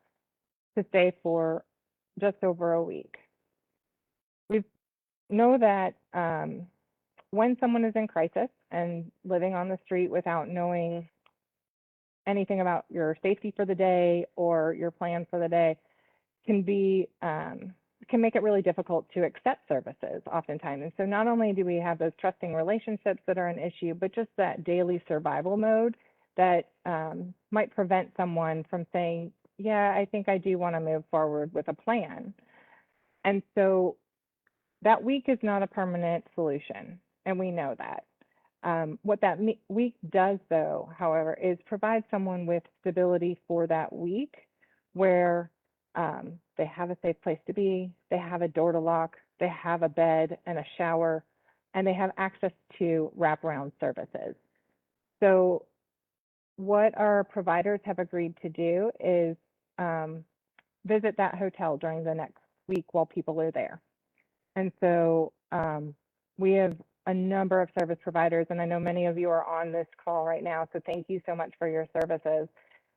to stay for just over a week. We know that when someone is in crisis and living on the street without knowing anything about your safety for the day or your plan for the day can be can make it really difficult to accept services oftentimes. And so not only do we have those trusting relationships that are an issue, but just that daily survival mode that might prevent someone from saying, yeah, I think I do want to move forward with a plan. And so that week is not a permanent solution, and we know that. What that week does, though, however, is provide someone with stability for that week where they have a safe place to be, they have a door to lock, they have a bed and a shower, and they have access to wraparound services. So what our providers have agreed to do is visit that hotel during the next week while people are there. And so we have a number of service providers, and I know many of you are on this call right now, so thank you so much for your services,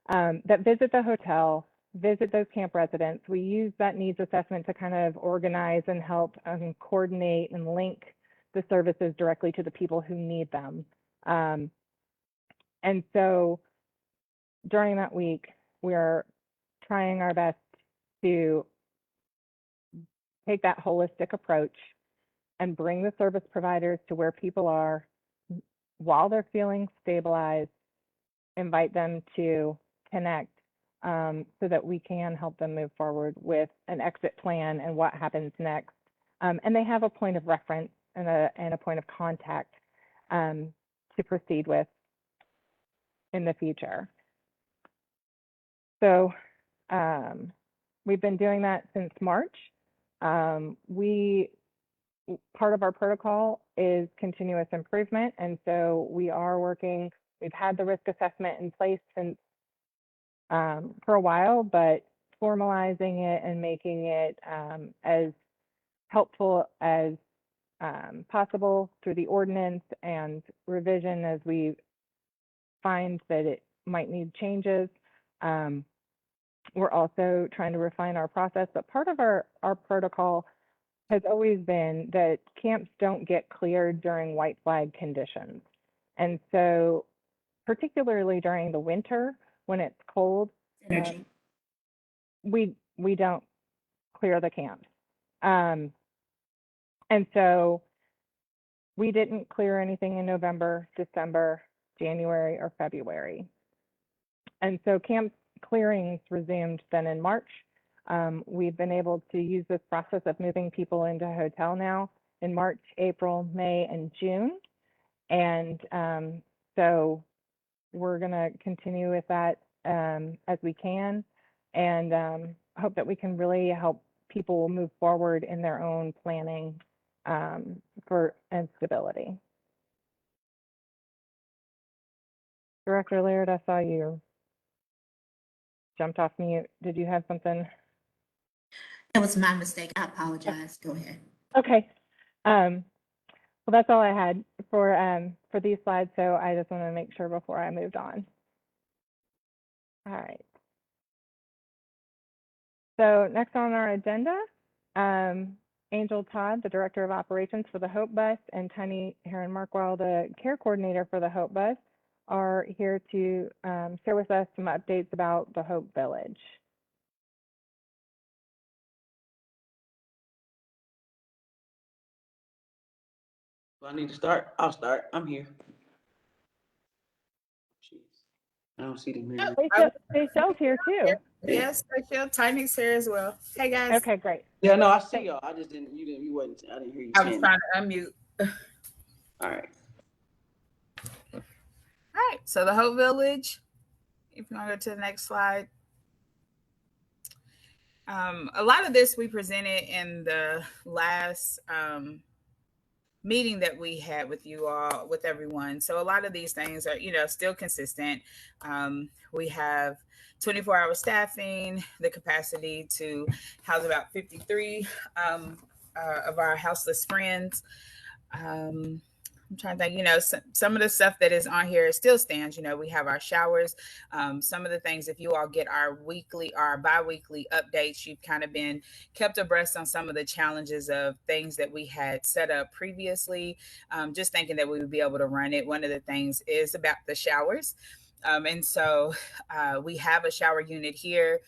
that visit the hotel, visit those camp residents. We use that needs assessment to kind of organize and help coordinate and link the services directly to the people who need them. And so during that week, we are trying our best to take that holistic approach and bring the service providers to where people are while they're feeling stabilized, invite them to connect so that we can help them move forward with an exit plan and what happens next. And they have a point of reference and a point of contact to proceed with in the future. So We've been doing that since March. Part of our protocol is continuous improvement, and so we are working. We've had the risk assessment in place since for a while, but formalizing it and making it as helpful as possible through the ordinance and revision as we find that it might need changes. We're also trying to refine our process, but part of our protocol has always been that camps don't get cleared during white flag conditions. And so particularly during the winter when it's cold, we don't clear the camps. And so we didn't clear anything in November, December, January, or February. And so camp clearings resumed then in March. We've been able to use this process of moving people into a hotel now in March, April, May, and June. And so we're going to continue with that as we can, and hope that we can really help people move forward in their own planning for and stability. Director Laird, I saw you jumped off mute. Did you have something? That was my mistake. I apologize. Go ahead. Okay. Well, that's all I had for these slides. So I just want to make sure before I moved on. All right. So next on our agenda, Angel Todd, the Director of Operations for the Hope Bus, and Tiny Heron Markwell, the Care Coordinator for the Hope Bus, are here to share with us some updates about the Hope Village. Do I need to start? I'll start. I'm here. Jeez. I don't see the man. Rachel's here too. Yes, Rachel. Tiny's here as well. Hey guys. Okay, great. Yeah, no, I see y'all. I just didn't. You wasn't. I didn't hear you I was saying. trying to unmute. All right. All right. So the Hope Village. If you want to go to the next slide. A lot of this we presented in the last meeting that we had with you all, with everyone. So a lot of these things are, still consistent. We have 24-hour staffing, the capacity to house about 53 of our houseless friends. I'm trying to think, some of the stuff that is on here still stands. We have our showers. Some of the things, if you all get our weekly or bi-weekly updates, you've kind of been kept abreast on some of the challenges of things that we had set up previously, just thinking that we would be able to run it. One of the things is about the showers. And so we have a shower unit here.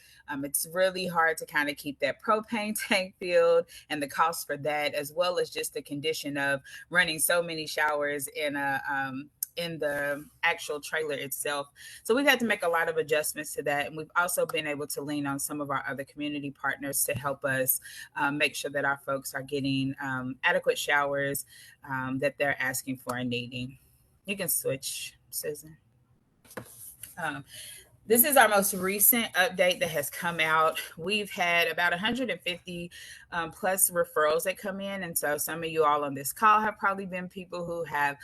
It's really hard to kind of keep that propane tank filled, and the cost for that, as well as just the condition of running so many showers in the actual trailer itself. So we've had to make a lot of adjustments to that. And we've also been able to lean on some of our other community partners to help us make sure that our folks are getting adequate showers that they're asking for and needing. You can switch, Susan. This is our most recent update that has come out. We've had about 150 plus referrals that come in. And so some of you all on this call have probably been people who have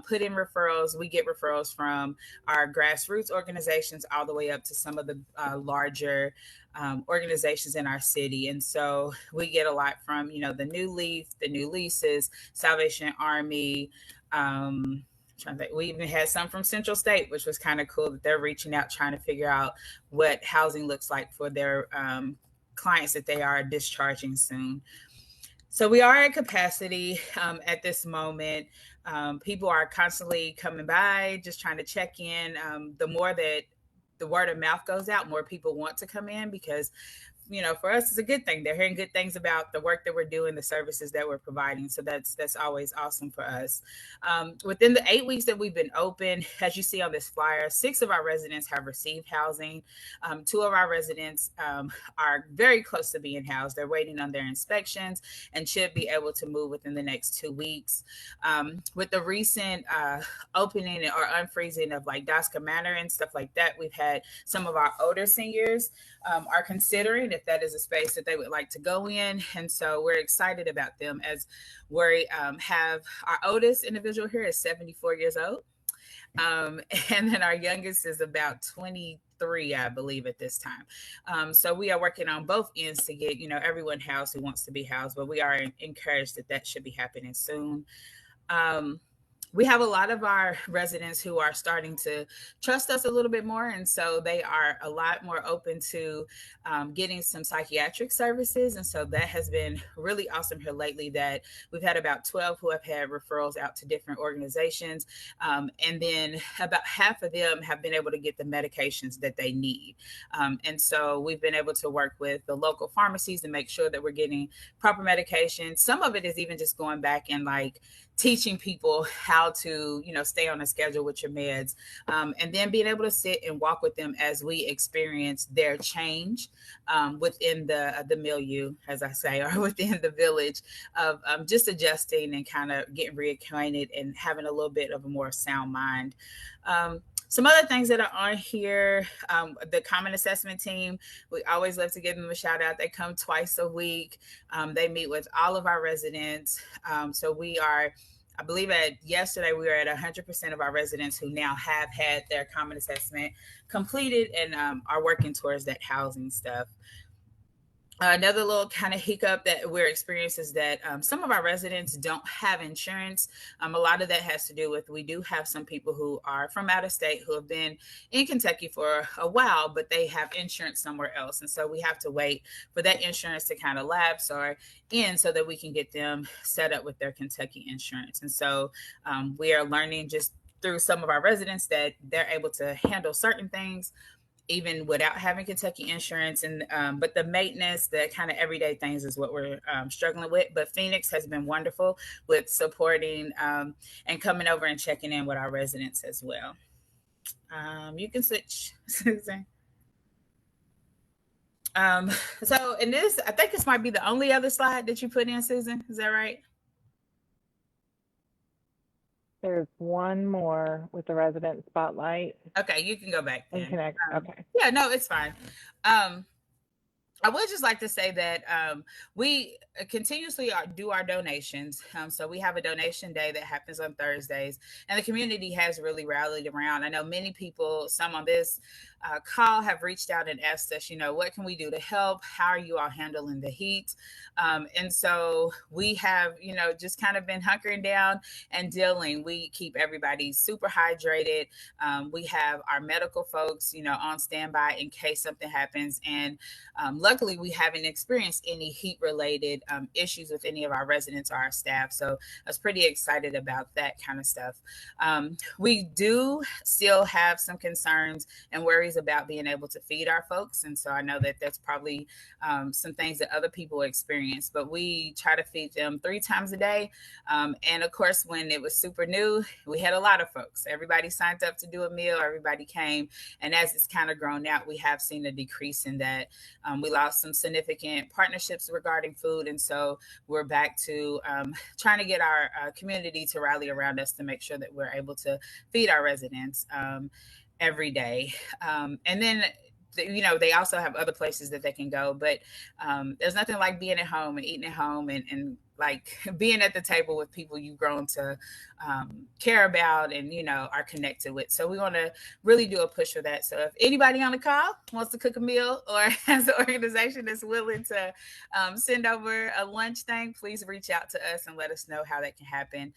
put in referrals. We get referrals from our grassroots organizations all the way up to some of the larger organizations in our city. And so we get a lot from, the New Leaf, the New Leases, Salvation Army, we even had some from Central State, which was kind of cool that they're reaching out, trying to figure out what housing looks like for their clients that they are discharging soon. So we are at capacity at this moment. People are constantly coming by, just trying to check in. The more that the word of mouth goes out, more people want to come in because for us, it's a good thing. They're hearing good things about the work that we're doing, the services that we're providing. So that's always awesome for us. Within the 8 weeks that we've been open, as you see on this flyer, 6 of our residents have received housing. 2 of our residents are very close to being housed. They're waiting on their inspections and should be able to move within the next 2 weeks. With the recent opening or unfreezing of like Daska Manor and stuff like that, we've had some of our older seniors are considering if that is a space that they would like to go in. And so we're excited about them as we have our oldest individual here is 74 years old. And then our youngest is about 23, I believe, at this time. So we are working on both ends to get, everyone housed who wants to be housed, but we are encouraged that should be happening soon. We have a lot of our residents who are starting to trust us a little bit more. And so they are a lot more open to getting some psychiatric services. And so that has been really awesome here lately, that we've had about 12 who have had referrals out to different organizations. And then about half of them have been able to get the medications that they need. And so we've been able to work with the local pharmacies to make sure that we're getting proper medication. Some of it is even just going back and teaching people how to, stay on a schedule with your meds, and then being able to sit and walk with them as we experience their change within the milieu, as I say, or within the village of just adjusting and kind of getting reacquainted and having a little bit of a more sound mind. Some other things that are on here, the Common Assessment Team, we always love to give them a shout out. They come twice a week. They meet with all of our residents. So we are, I believe yesterday we were at 100% of our residents who now have had their Common Assessment completed and are working towards that housing stuff. Another little kind of hiccup that we're experiencing is that some of our residents don't have insurance. A lot of that has to do with, we do have some people who are from out of state who have been in Kentucky for a while, but they have insurance somewhere else. And so we have to wait for that insurance to kind of lapse or end so that we can get them set up with their Kentucky insurance. And so we are learning just through some of our residents that they're able to handle certain things even without having Kentucky insurance. And but the maintenance, the kind of everyday things is what we're struggling with. But Phoenix has been wonderful with supporting and coming over and checking in with our residents as well. You can switch, Susan. So in this, I think this might be the only other slide that you put in, Susan. Is that right? There's one more with the resident spotlight Okay, you can go back then. and connect. Okay. Yeah, no, it's fine. I would just like to say that we continuously do our donations. So we have a donation day that happens on Thursdays, and the community has really rallied around. I know many people, some on this call, have reached out and asked us, what can we do to help? How are you all handling the heat? And so we have, just kind of been hunkering down and dealing. We keep everybody super hydrated. We have our medical folks, on standby in case something happens. And luckily, we haven't experienced any heat-related issues with any of our residents or our staff. So I was pretty excited about that kind of stuff. We do still have some concerns and worries about being able to feed our folks. And so I know that that's probably some things that other people experience, but we try to feed them 3 times a day. And of course, when it was super new, we had a lot of folks. Everybody signed up to do a meal. Everybody came. And as it's kind of grown out, we have seen a decrease in that. We lost some significant partnerships regarding food. And so we're back to trying to get our community to rally around us to make sure that we're able to feed our residents every day. And then, they also have other places that they can go, but there's nothing like being at home and eating at home and like being at the table with people you've grown to care about and, are connected with. So we want to really do a push for that. So if anybody on the call wants to cook a meal or has an organization that's willing to send over a lunch thing, please reach out to us and let us know how that can happen.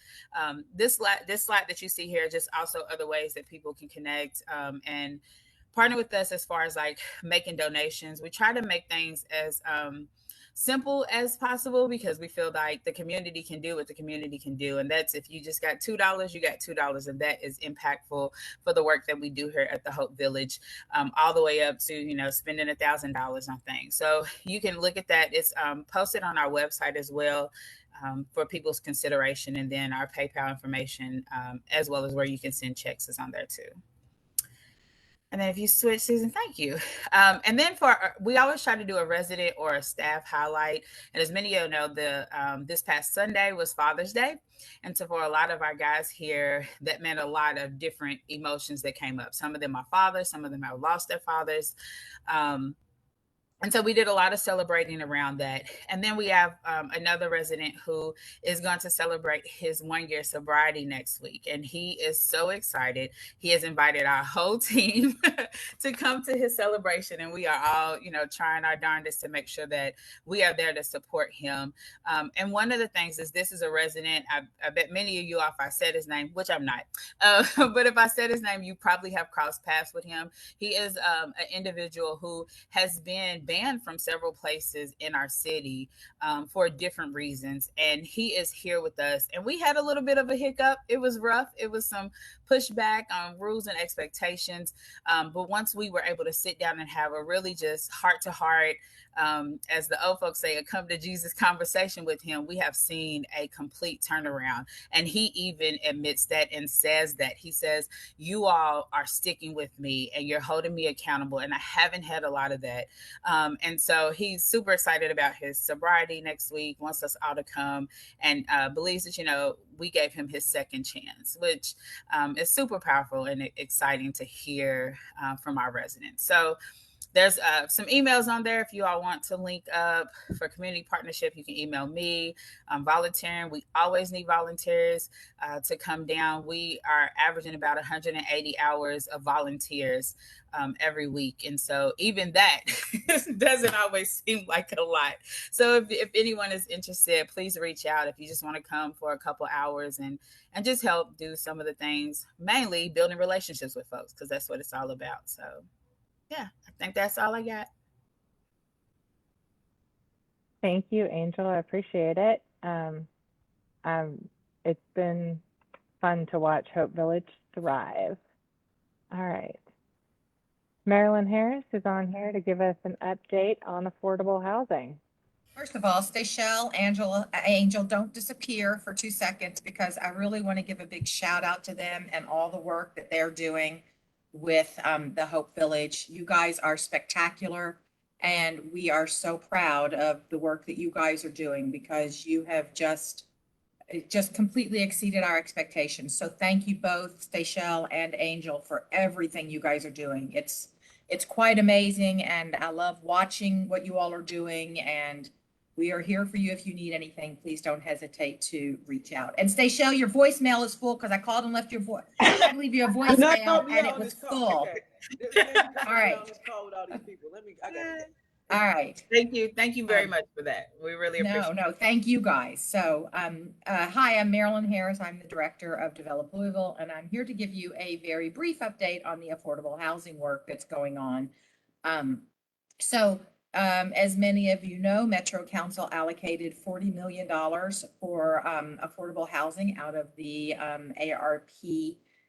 This slide that you see here, just also other ways that people can connect and partner with us as far as making donations. We try to make things as simple as possible because we feel like the community can do what the community can do. And that's, if you just got $2, you got $2. And that is impactful for the work that we do here at the Hope Village, all the way up to, spending $1,000 on things. So you can look at that. It's posted on our website as well. For people's consideration. And then our PayPal information, as well as where you can send checks, is on there too. And then if you switch, Susan, thank you. And then we always try to do a resident or a staff highlight. And as many of you know, this past Sunday was Father's Day. And so for a lot of our guys here, that meant a lot of different emotions that came up. Some of them are fathers, some of them have lost their fathers. And so we did a lot of celebrating around that. And then we have another resident who is going to celebrate his 1 year sobriety next week. And he is so excited. He has invited our whole team to come to his celebration. And we are all, trying our darndest to make sure that we are there to support him. And one of the things is this is a resident. I bet many of you, if I said his name, which I'm not, but if I said his name, you probably have crossed paths with him. He is an individual who has been banned from several places in our city for different reasons. And he is here with us. And we had a little bit of a hiccup. It was rough. It was some pushback on rules and expectations. But once we were able to sit down and have a really just heart to heart, as the old folks say, a come to Jesus conversation with him, we have seen a complete turnaround. And he even admits that and says that. He says, you all are sticking with me and you're holding me accountable. And I haven't had a lot of that. And so he's super excited about his sobriety next week, wants us all to come, and believes that, we gave him his second chance, which is super powerful and exciting to hear from our residents. So there's some emails on there if you all want to link up for community partnership. You can email me. I'm volunteering. We always need volunteers to come down. We are averaging about 180 hours of volunteers every week. And so even that doesn't always seem like a lot. So if anyone is interested, please reach out if you just want to come for a couple hours and just help do some of the things, mainly building relationships with folks, because that's what it's all about. So yeah, I think that's all I got. Thank you, Angel. I appreciate it. It's been fun to watch Hope Village thrive. All right. Marilyn Harris is on here to give us an update on affordable housing. First of all, Stachelle, Angel, don't disappear for 2 seconds, because I really want to give a big shout out to them and all the work that they're doing with the Hope Village. You guys are spectacular, and we are so proud of the work that you guys are doing, because you have just completely exceeded our expectations. So thank you both, Stachelle and Angel, for everything you guys are doing. It's quite amazing, and I love watching what you all are doing, and we are here for you. If you need anything, please don't hesitate to reach out. And Stachelle, your voicemail is full, because I called and left your voice. I leave you a voicemail and it was full. Okay. All right. All right. Thank you very much for that. We really appreciate it. No, thank you guys. So, hi, I'm Marilyn Harris. I'm the director of Develop Louisville, and I'm here to give you a very brief update on the affordable housing work that's going on. As many of you know, Metro Council allocated $40 million for affordable housing out of the ARP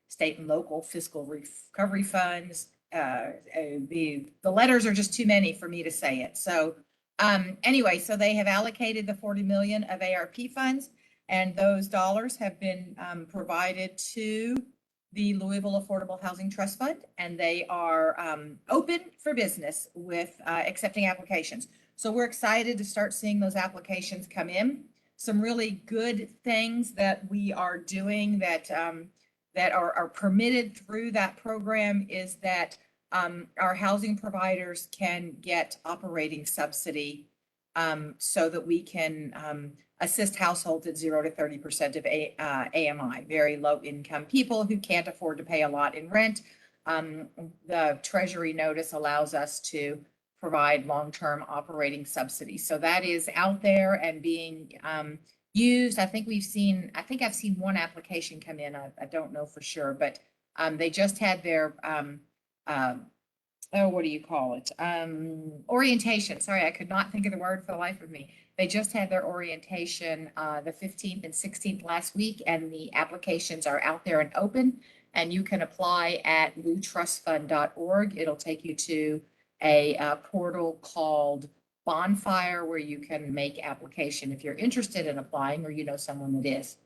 state and local fiscal recovery funds. The letters are just too many for me to say it. So anyway, so they have allocated the 40 million of ARP funds, and those dollars have been provided to the Louisville Affordable Housing Trust Fund, and they are open for business with accepting applications. So we're excited to start seeing those applications come in. Some really good things that we are doing that are permitted through that program is that our housing providers can get operating subsidy so that we can assist households at 0 to 30% of AMI, very low income people who can't afford to pay a lot in rent. The Treasury notice allows us to provide long-term operating subsidies. So that is out there and being used. I think I've seen one application come in. I don't know for sure, but they just had their what do you call it? Orientation. Sorry, I could not think of the word for the life of me. They just had their orientation the 15th and 16th last week, and the applications are out there and open, and you can apply at loutrustfund.org. It'll take you to a portal called Bonfire, where you can make application if you're interested in applying or you know someone that is.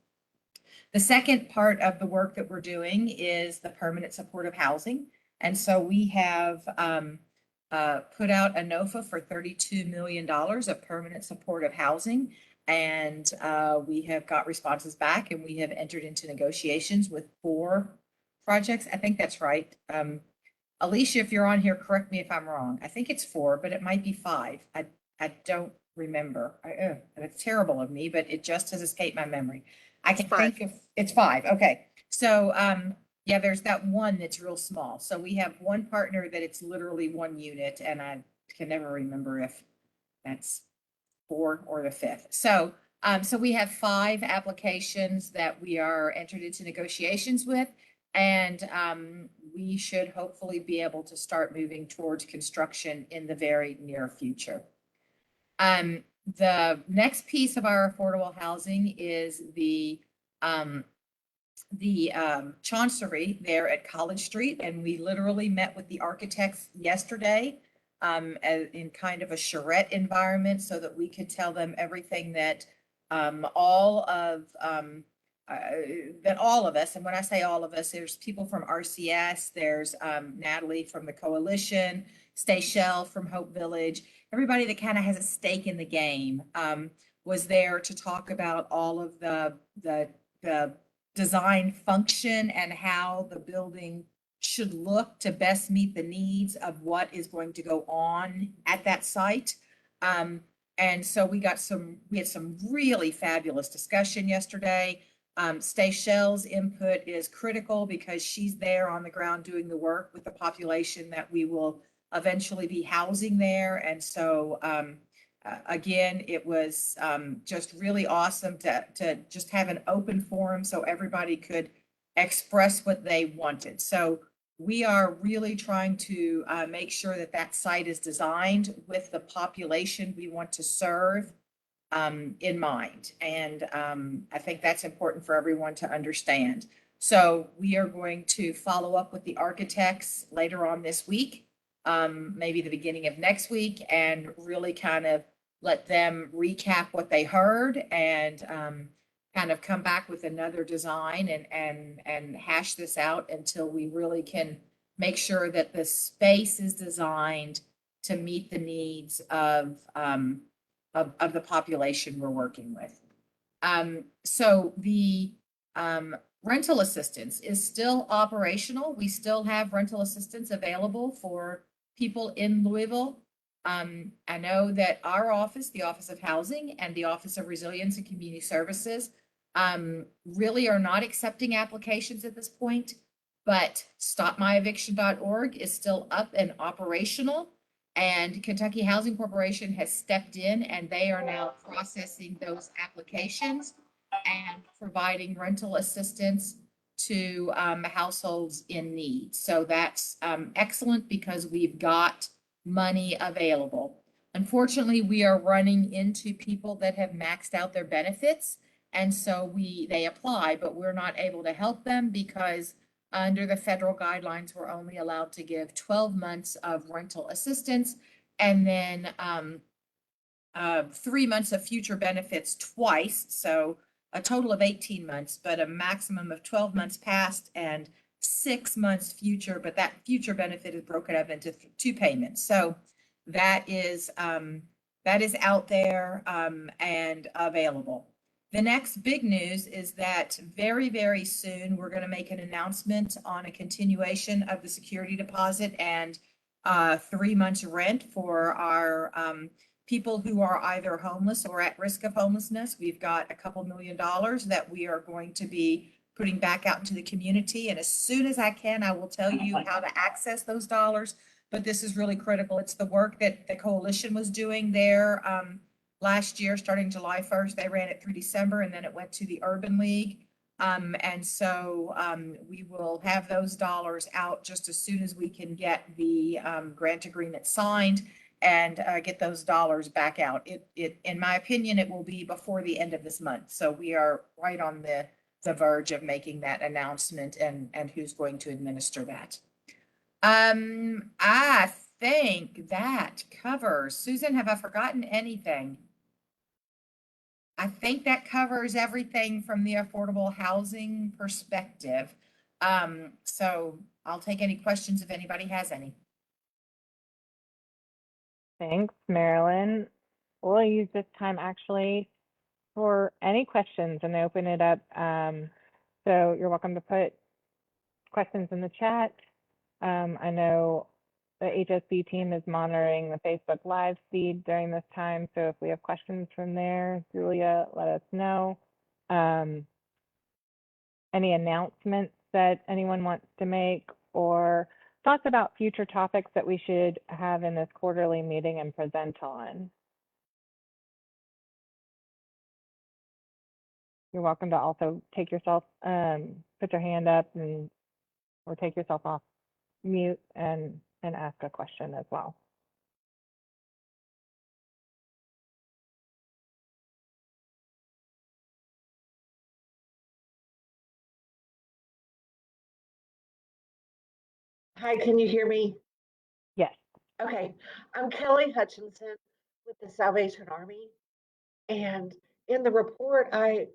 The second part of the work that we're doing is the permanent supportive housing. And so we have put out a NOFA for $32 million of permanent supportive housing. And we have got responses back, and we have entered into negotiations with 4 projects. I think that's right. Alicia, if you're on here, correct me if I'm wrong. I think it's 4, but it might be 5. I don't remember. It's terrible of me, but it just has escaped my memory. I can think of, it's 5. Okay. So, yeah, there's that one that's real small. So we have one partner that it's literally 1 unit, and I can never remember if that's 4 or the 5th. So, so we have 5 applications that we are entered into negotiations with, and we should hopefully be able to start moving towards construction in the very near future. The next piece of our affordable housing is the Chancery there at College Street, and we literally met with the architects yesterday in kind of a charrette environment so that we could tell them everything that all of us, and when I say all of us, there's people from RCS, there's Natalie from the coalition, Stachel from Hope Village, everybody that kind of has a stake in the game was there to talk about all of the design function and how the building should look to best meet the needs of what is going to go on at that site. And so we had some really fabulous discussion yesterday. Stachel's input is critical because she's there on the ground doing the work with the population that we will eventually be housing there. And so again, it was just really awesome to just have an open forum so everybody could express what they wanted. So we are really trying to make sure that that site is designed with the population we want to serve in mind. And I think that's important for everyone to understand. So we are going to follow up with the architects later on this week, maybe the beginning of next week, and really kind of let them recap what they heard and kind of come back with another design and hash this out until we really can make sure that the space is designed to meet the needs of the population we're working with. So the rental assistance is still operational. We still have rental assistance available for people in Louisville. I know that our office, the Office of Housing and the Office of Resilience and Community Services, really are not accepting applications at this point, but stopmyeviction.org is still up and operational. And Kentucky Housing Corporation has stepped in and they are now processing those applications and providing rental assistance to households in need. So that's excellent because we've got money available. Unfortunately, we are running into people that have maxed out their benefits. And so they apply, but we're not able to help them because under the federal guidelines, we're only allowed to give 12 months of rental assistance and then 3 months of future benefits twice. So a total of 18 months, but a maximum of 12 months past and 6 months future. But that future benefit is broken up into 2 payments. So that is out there and available. The next big news is that very, very soon, we're going to make an announcement on a continuation of the security deposit and 3 months rent for our people who are either homeless or at risk of homelessness. We've got a couple $1 million that we are going to be putting back out into the community. And as soon as I can, I will tell you how to access those dollars. But this is really critical. It's the work that the coalition was doing there. Last year, starting July 1st, they ran it through December, and then it went to the Urban League. And so we will have those dollars out just as soon as we can get the grant agreement signed and get those dollars back out. In my opinion, it will be before the end of this month. So we are right on the verge of making that announcement and who's going to administer that. I think that covers. Susan, have I forgotten anything? I think that covers everything from the affordable housing perspective. So I'll take any questions if anybody has any. Thanks, Marilyn. We'll use this time actually for any questions and open it up. So you're welcome to put questions in the chat. I know the HSC team is monitoring the Facebook Live feed during this time, so if we have questions from there, Julia, let us know. Any announcements that anyone wants to make, or thoughts about future topics that we should have in this quarterly meeting and present on? You're welcome to also take yourself, put your hand up or take yourself off mute and ask a question as well. Hi, can you hear me? Yes. Okay, I'm Kelly Hutchinson with the Salvation Army. And in the report, I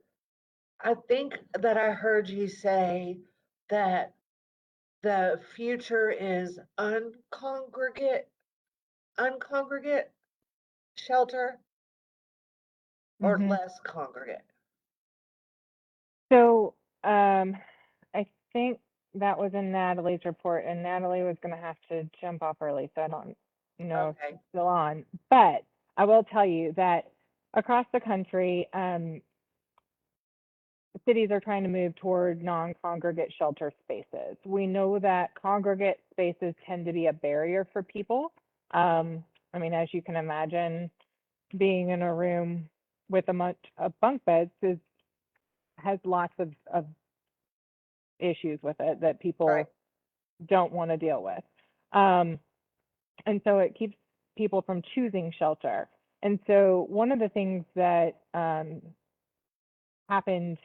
think that I heard you say that the future is uncongregate shelter or Mhm. less congregate. So I think that was in Natalie's report, and Natalie was going to have to jump off early, so I don't know if Okay. she's still on. But I will tell you that across the country, cities are trying to move toward non-congregate shelter spaces. We know that congregate spaces tend to be a barrier for people. I mean, as you can imagine, being in a room with a bunch of bunk beds has lots of issues with it that people Right. don't want to deal with. And so it keeps people from choosing shelter. And so one of the things that happened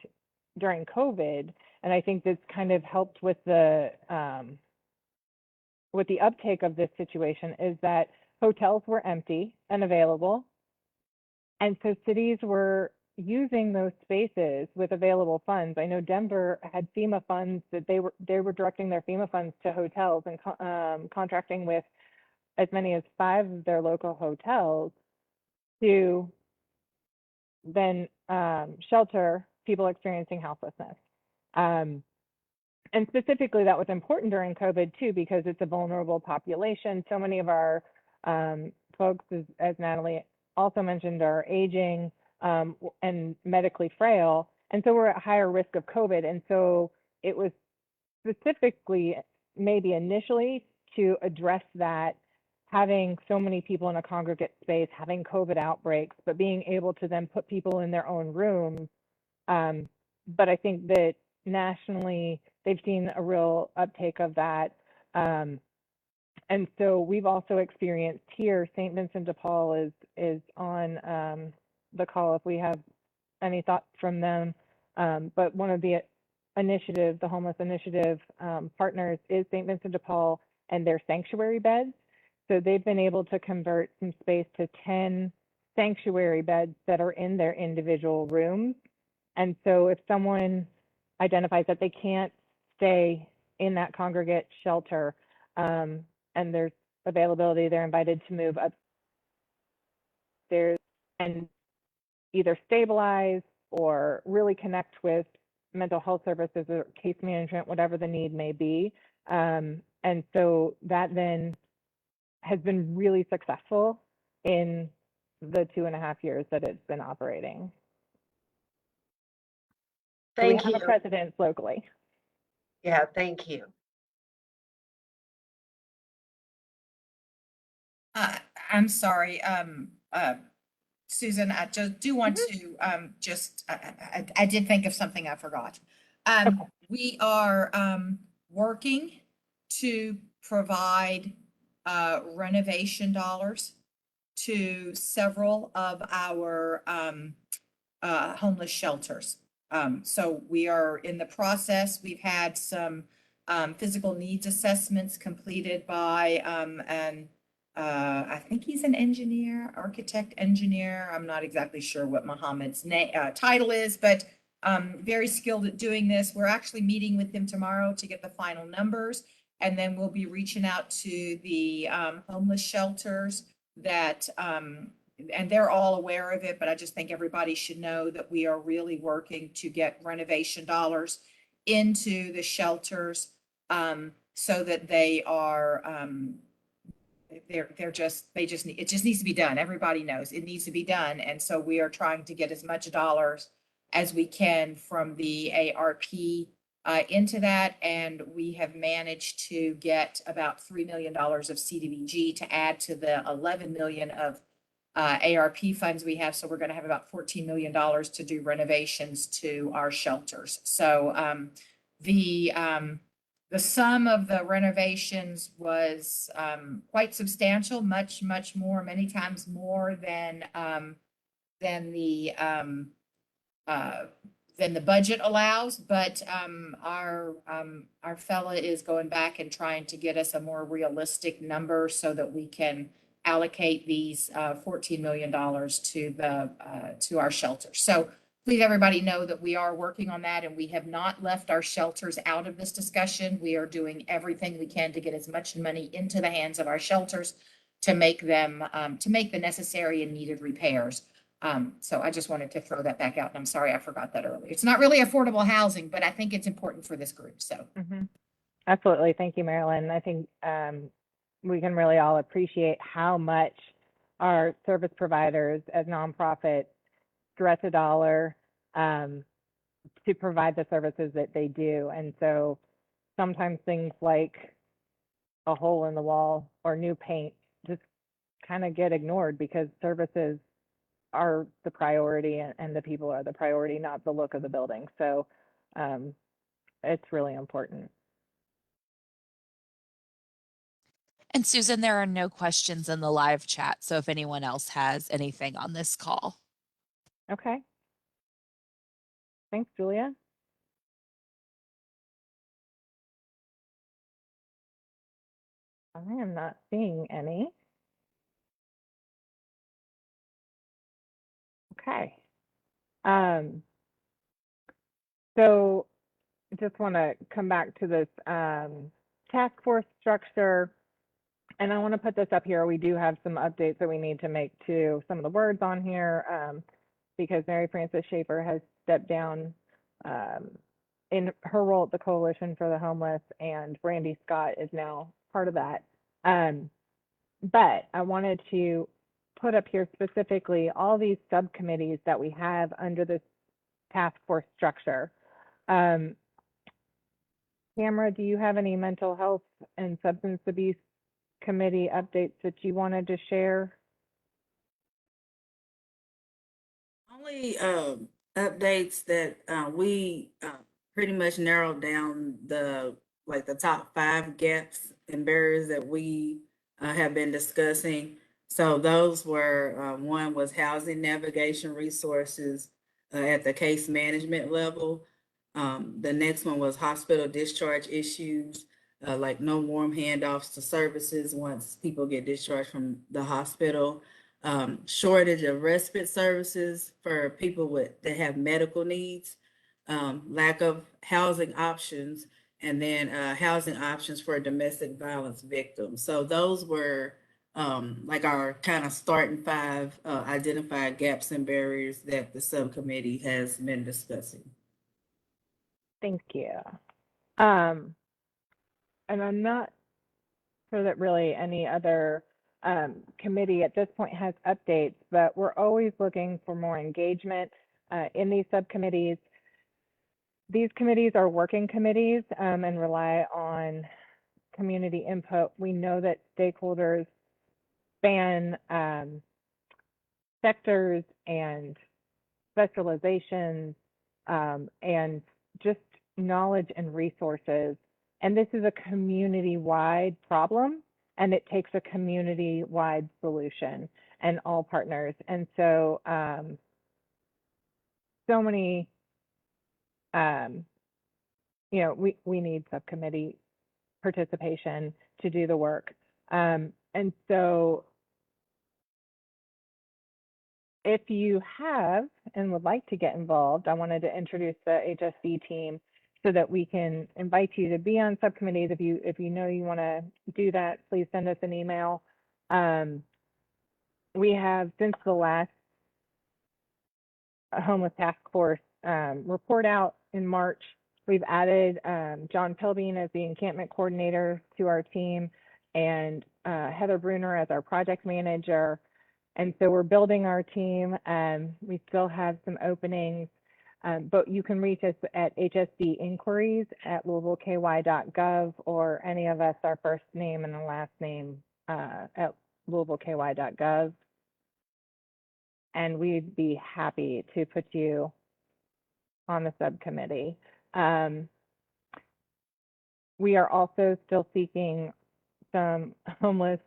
during COVID, and I think this kind of helped with the uptake of this situation, is that hotels were empty and available. And so cities were using those spaces with available funds. I know Denver had FEMA funds that they were directing their FEMA funds to hotels and contracting with as many as 5 of their local hotels to then shelter people experiencing houselessness. And specifically, that was important during COVID too, because it's a vulnerable population. So many of our folks, as Natalie also mentioned, are aging and medically frail. And so we're at higher risk of COVID. And so it was specifically, maybe initially, to address that, having so many people in a congregate space, having COVID outbreaks, but being able to then put people in their own rooms. But I think that nationally, they've seen a real uptake of that. And so we've also experienced here, St. Vincent de Paul is on the call if we have any thoughts from them. But one of the initiative, the homeless initiative partners is St. Vincent de Paul and their sanctuary beds. So they've been able to convert some space to 10 sanctuary beds that are in their individual rooms. And so if someone identifies that they can't stay in that congregate shelter and there's availability, they're invited to move upstairs and either stabilize or really connect with mental health services or case management, whatever the need may be. And so that then has been really successful in the 2.5 years that it's been operating. So we Thank have you. a precedence locally. Yeah, thank you. I'm sorry, Susan, I just do want to, I did think of something I forgot. Okay. We are, working to provide, renovation dollars to several of our, homeless shelters. So we are in the process. We've had some, physical needs assessments completed by, I think he's an engineer, architect, engineer. I'm not exactly sure what Mohammed's title is, but very skilled at doing this. We're actually meeting with him tomorrow to get the final numbers, and then we'll be reaching out to the homeless shelters that, and they're all aware of it, but I just think everybody should know that we are really working to get renovation dollars into the shelters. so that they are, it just needs to be done. Everybody knows it needs to be done. And so we are trying to get as much dollars as we can from the ARP into that. And we have managed to get about $3 million of CDBG to add to the 11 million of ARP funds we have. So we're going to have about $14 million to do renovations to our shelters. So the sum of the renovations was quite substantial, much more, many times more than the than the budget allows. But our fella is going back and trying to get us a more realistic number so that we can allocate these $14 million to our shelters. So please, everybody know that we are working on that, and we have not left our shelters out of this discussion. We are doing everything we can to get as much money into the hands of our shelters to make them, to make the necessary and needed repairs. So I just wanted to throw that back out, and I'm sorry I forgot that earlier. It's not really affordable housing, but I think it's important for this group, so. Absolutely. Thank you, Marilyn. I think we can really all appreciate how much our service providers as nonprofits stress a dollar to provide the services that they do. And so sometimes things like a hole in the wall or new paint just kind of get ignored because services are the priority and the people are the priority, not the look of the building. So it's really important. And Susan, there are no questions in the live chat. So if anyone else has anything on this call. Okay. Thanks, Julia. I am not seeing any. Okay. So just want to come back to this task force structure. And I want to put this up here. We do have some updates that we need to make to some of the words on here because Mary Frances Schaefer has stepped down in her role at the Coalition for the Homeless, and Brandy Scott is now part of that. But I wanted to put up here specifically all these subcommittees that we have under this task force structure. Tamara, do you have any mental health and substance abuse committee updates that you wanted to share? Only updates that we pretty much narrowed down the top 5 gaps and barriers that we have been discussing. So those were one was housing navigation resources at the case management level. The next one was hospital discharge issues, like no warm handoffs to services once people get discharged from the hospital. Shortage of respite services for people that have medical needs, lack of housing options, and then housing options for domestic violence victims. So those were like our kind of starting 5 identified gaps and barriers that the subcommittee has been discussing. Thank you. And I'm not sure that really any other committee at this point has updates, but we're always looking for more engagement in these subcommittees. These committees are working committees and rely on community input. We know that stakeholders span sectors and specializations and just knowledge and resources. And this is a community-wide problem, and it takes a community-wide solution and all partners. And so, so many, we need subcommittee participation to do the work. And so if you have and would like to get involved, I wanted to introduce the HSC team so that we can invite you to be on subcommittees. If you know you want to do that, please send us an email. We have, since the last Homeless Task Force report out in March, We've added John Pilbeam as the encampment coordinator to our team, and Heather Bruner as our project manager. And so we're building our team. We still have some openings, but you can reach us at hsdinquiries@louisvilleky.gov, or any of us, our first name and the last name, at louisvilleky.gov. And we'd be happy to put you on the subcommittee. We are also still seeking some homeless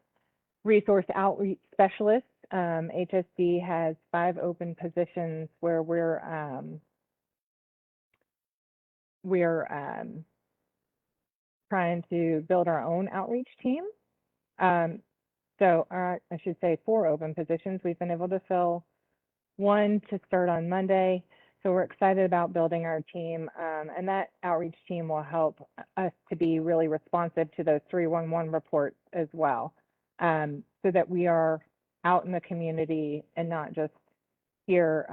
resource outreach specialists. HSD has 5 open positions where we're trying to build our own outreach team. So I should say 4 open positions. We've been able to fill 1 to start on Monday. So we're excited about building our team, and that outreach team will help us to be really responsive to those 311 reports as well, so that we are out in the community and not just here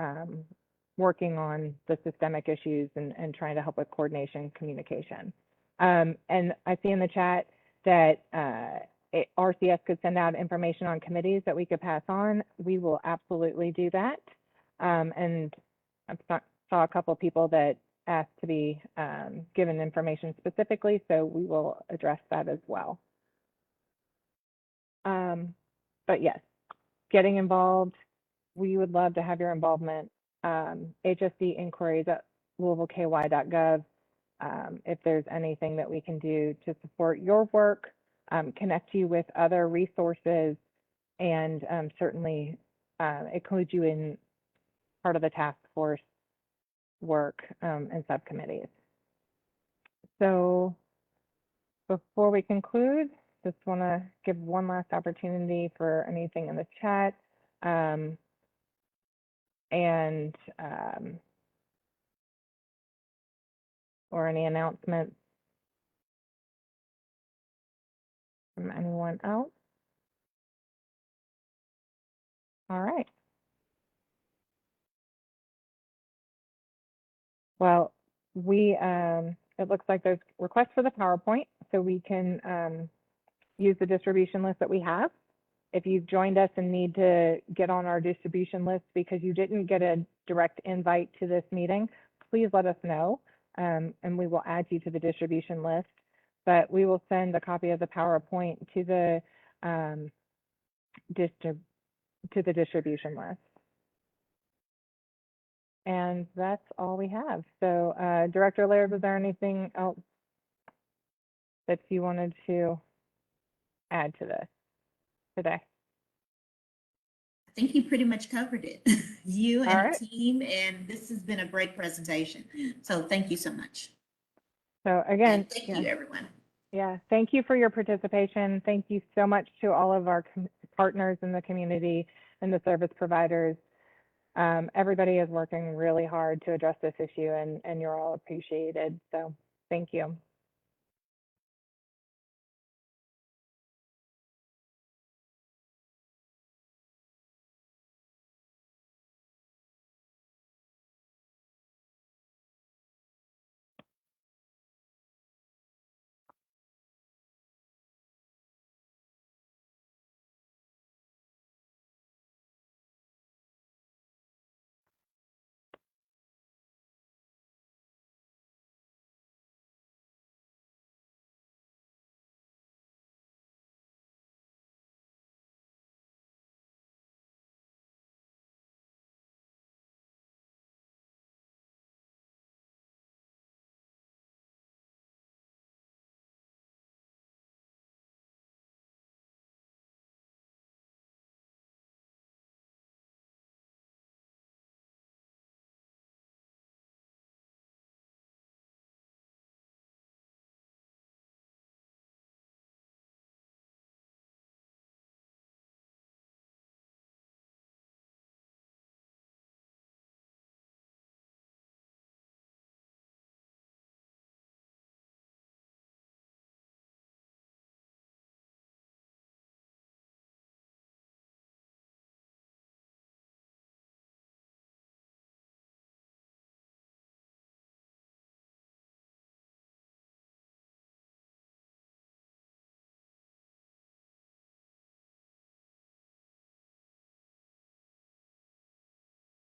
working on the systemic issues and trying to help with coordination and communication. And I see in the chat that RCS could send out information on committees that we could pass on. We will absolutely do that. And I saw a couple people that asked to be given information specifically, so we will address that as well. But yes, getting involved, we would love to have your involvement. HSD inquiries at louisvilleky.gov. If there's anything that we can do to support your work, connect you with other resources, and certainly include you in part of the task force work and subcommittees. So before we conclude, just want to give one last opportunity for anything in the chat. Or any announcements from anyone else. All right. Well, it looks like there's requests for the PowerPoint, so we can use the distribution list that we have. If you've joined us and need to get on our distribution list because you didn't get a direct invite to this meeting, please let us know, and we will add you to the distribution list. But we will send a copy of the PowerPoint to the distribution list. And that's all we have. So Director Laird, was there anything else that you wanted to add to this today? I think you pretty much covered it. You All and right. the team, and this has been a great presentation. So thank you so much. So again, And thank you, everyone. Yeah, thank you for your participation. Thank you so much to all of our partners in the community and the service providers. Everybody is working really hard to address this issue, and you're all appreciated. So thank you.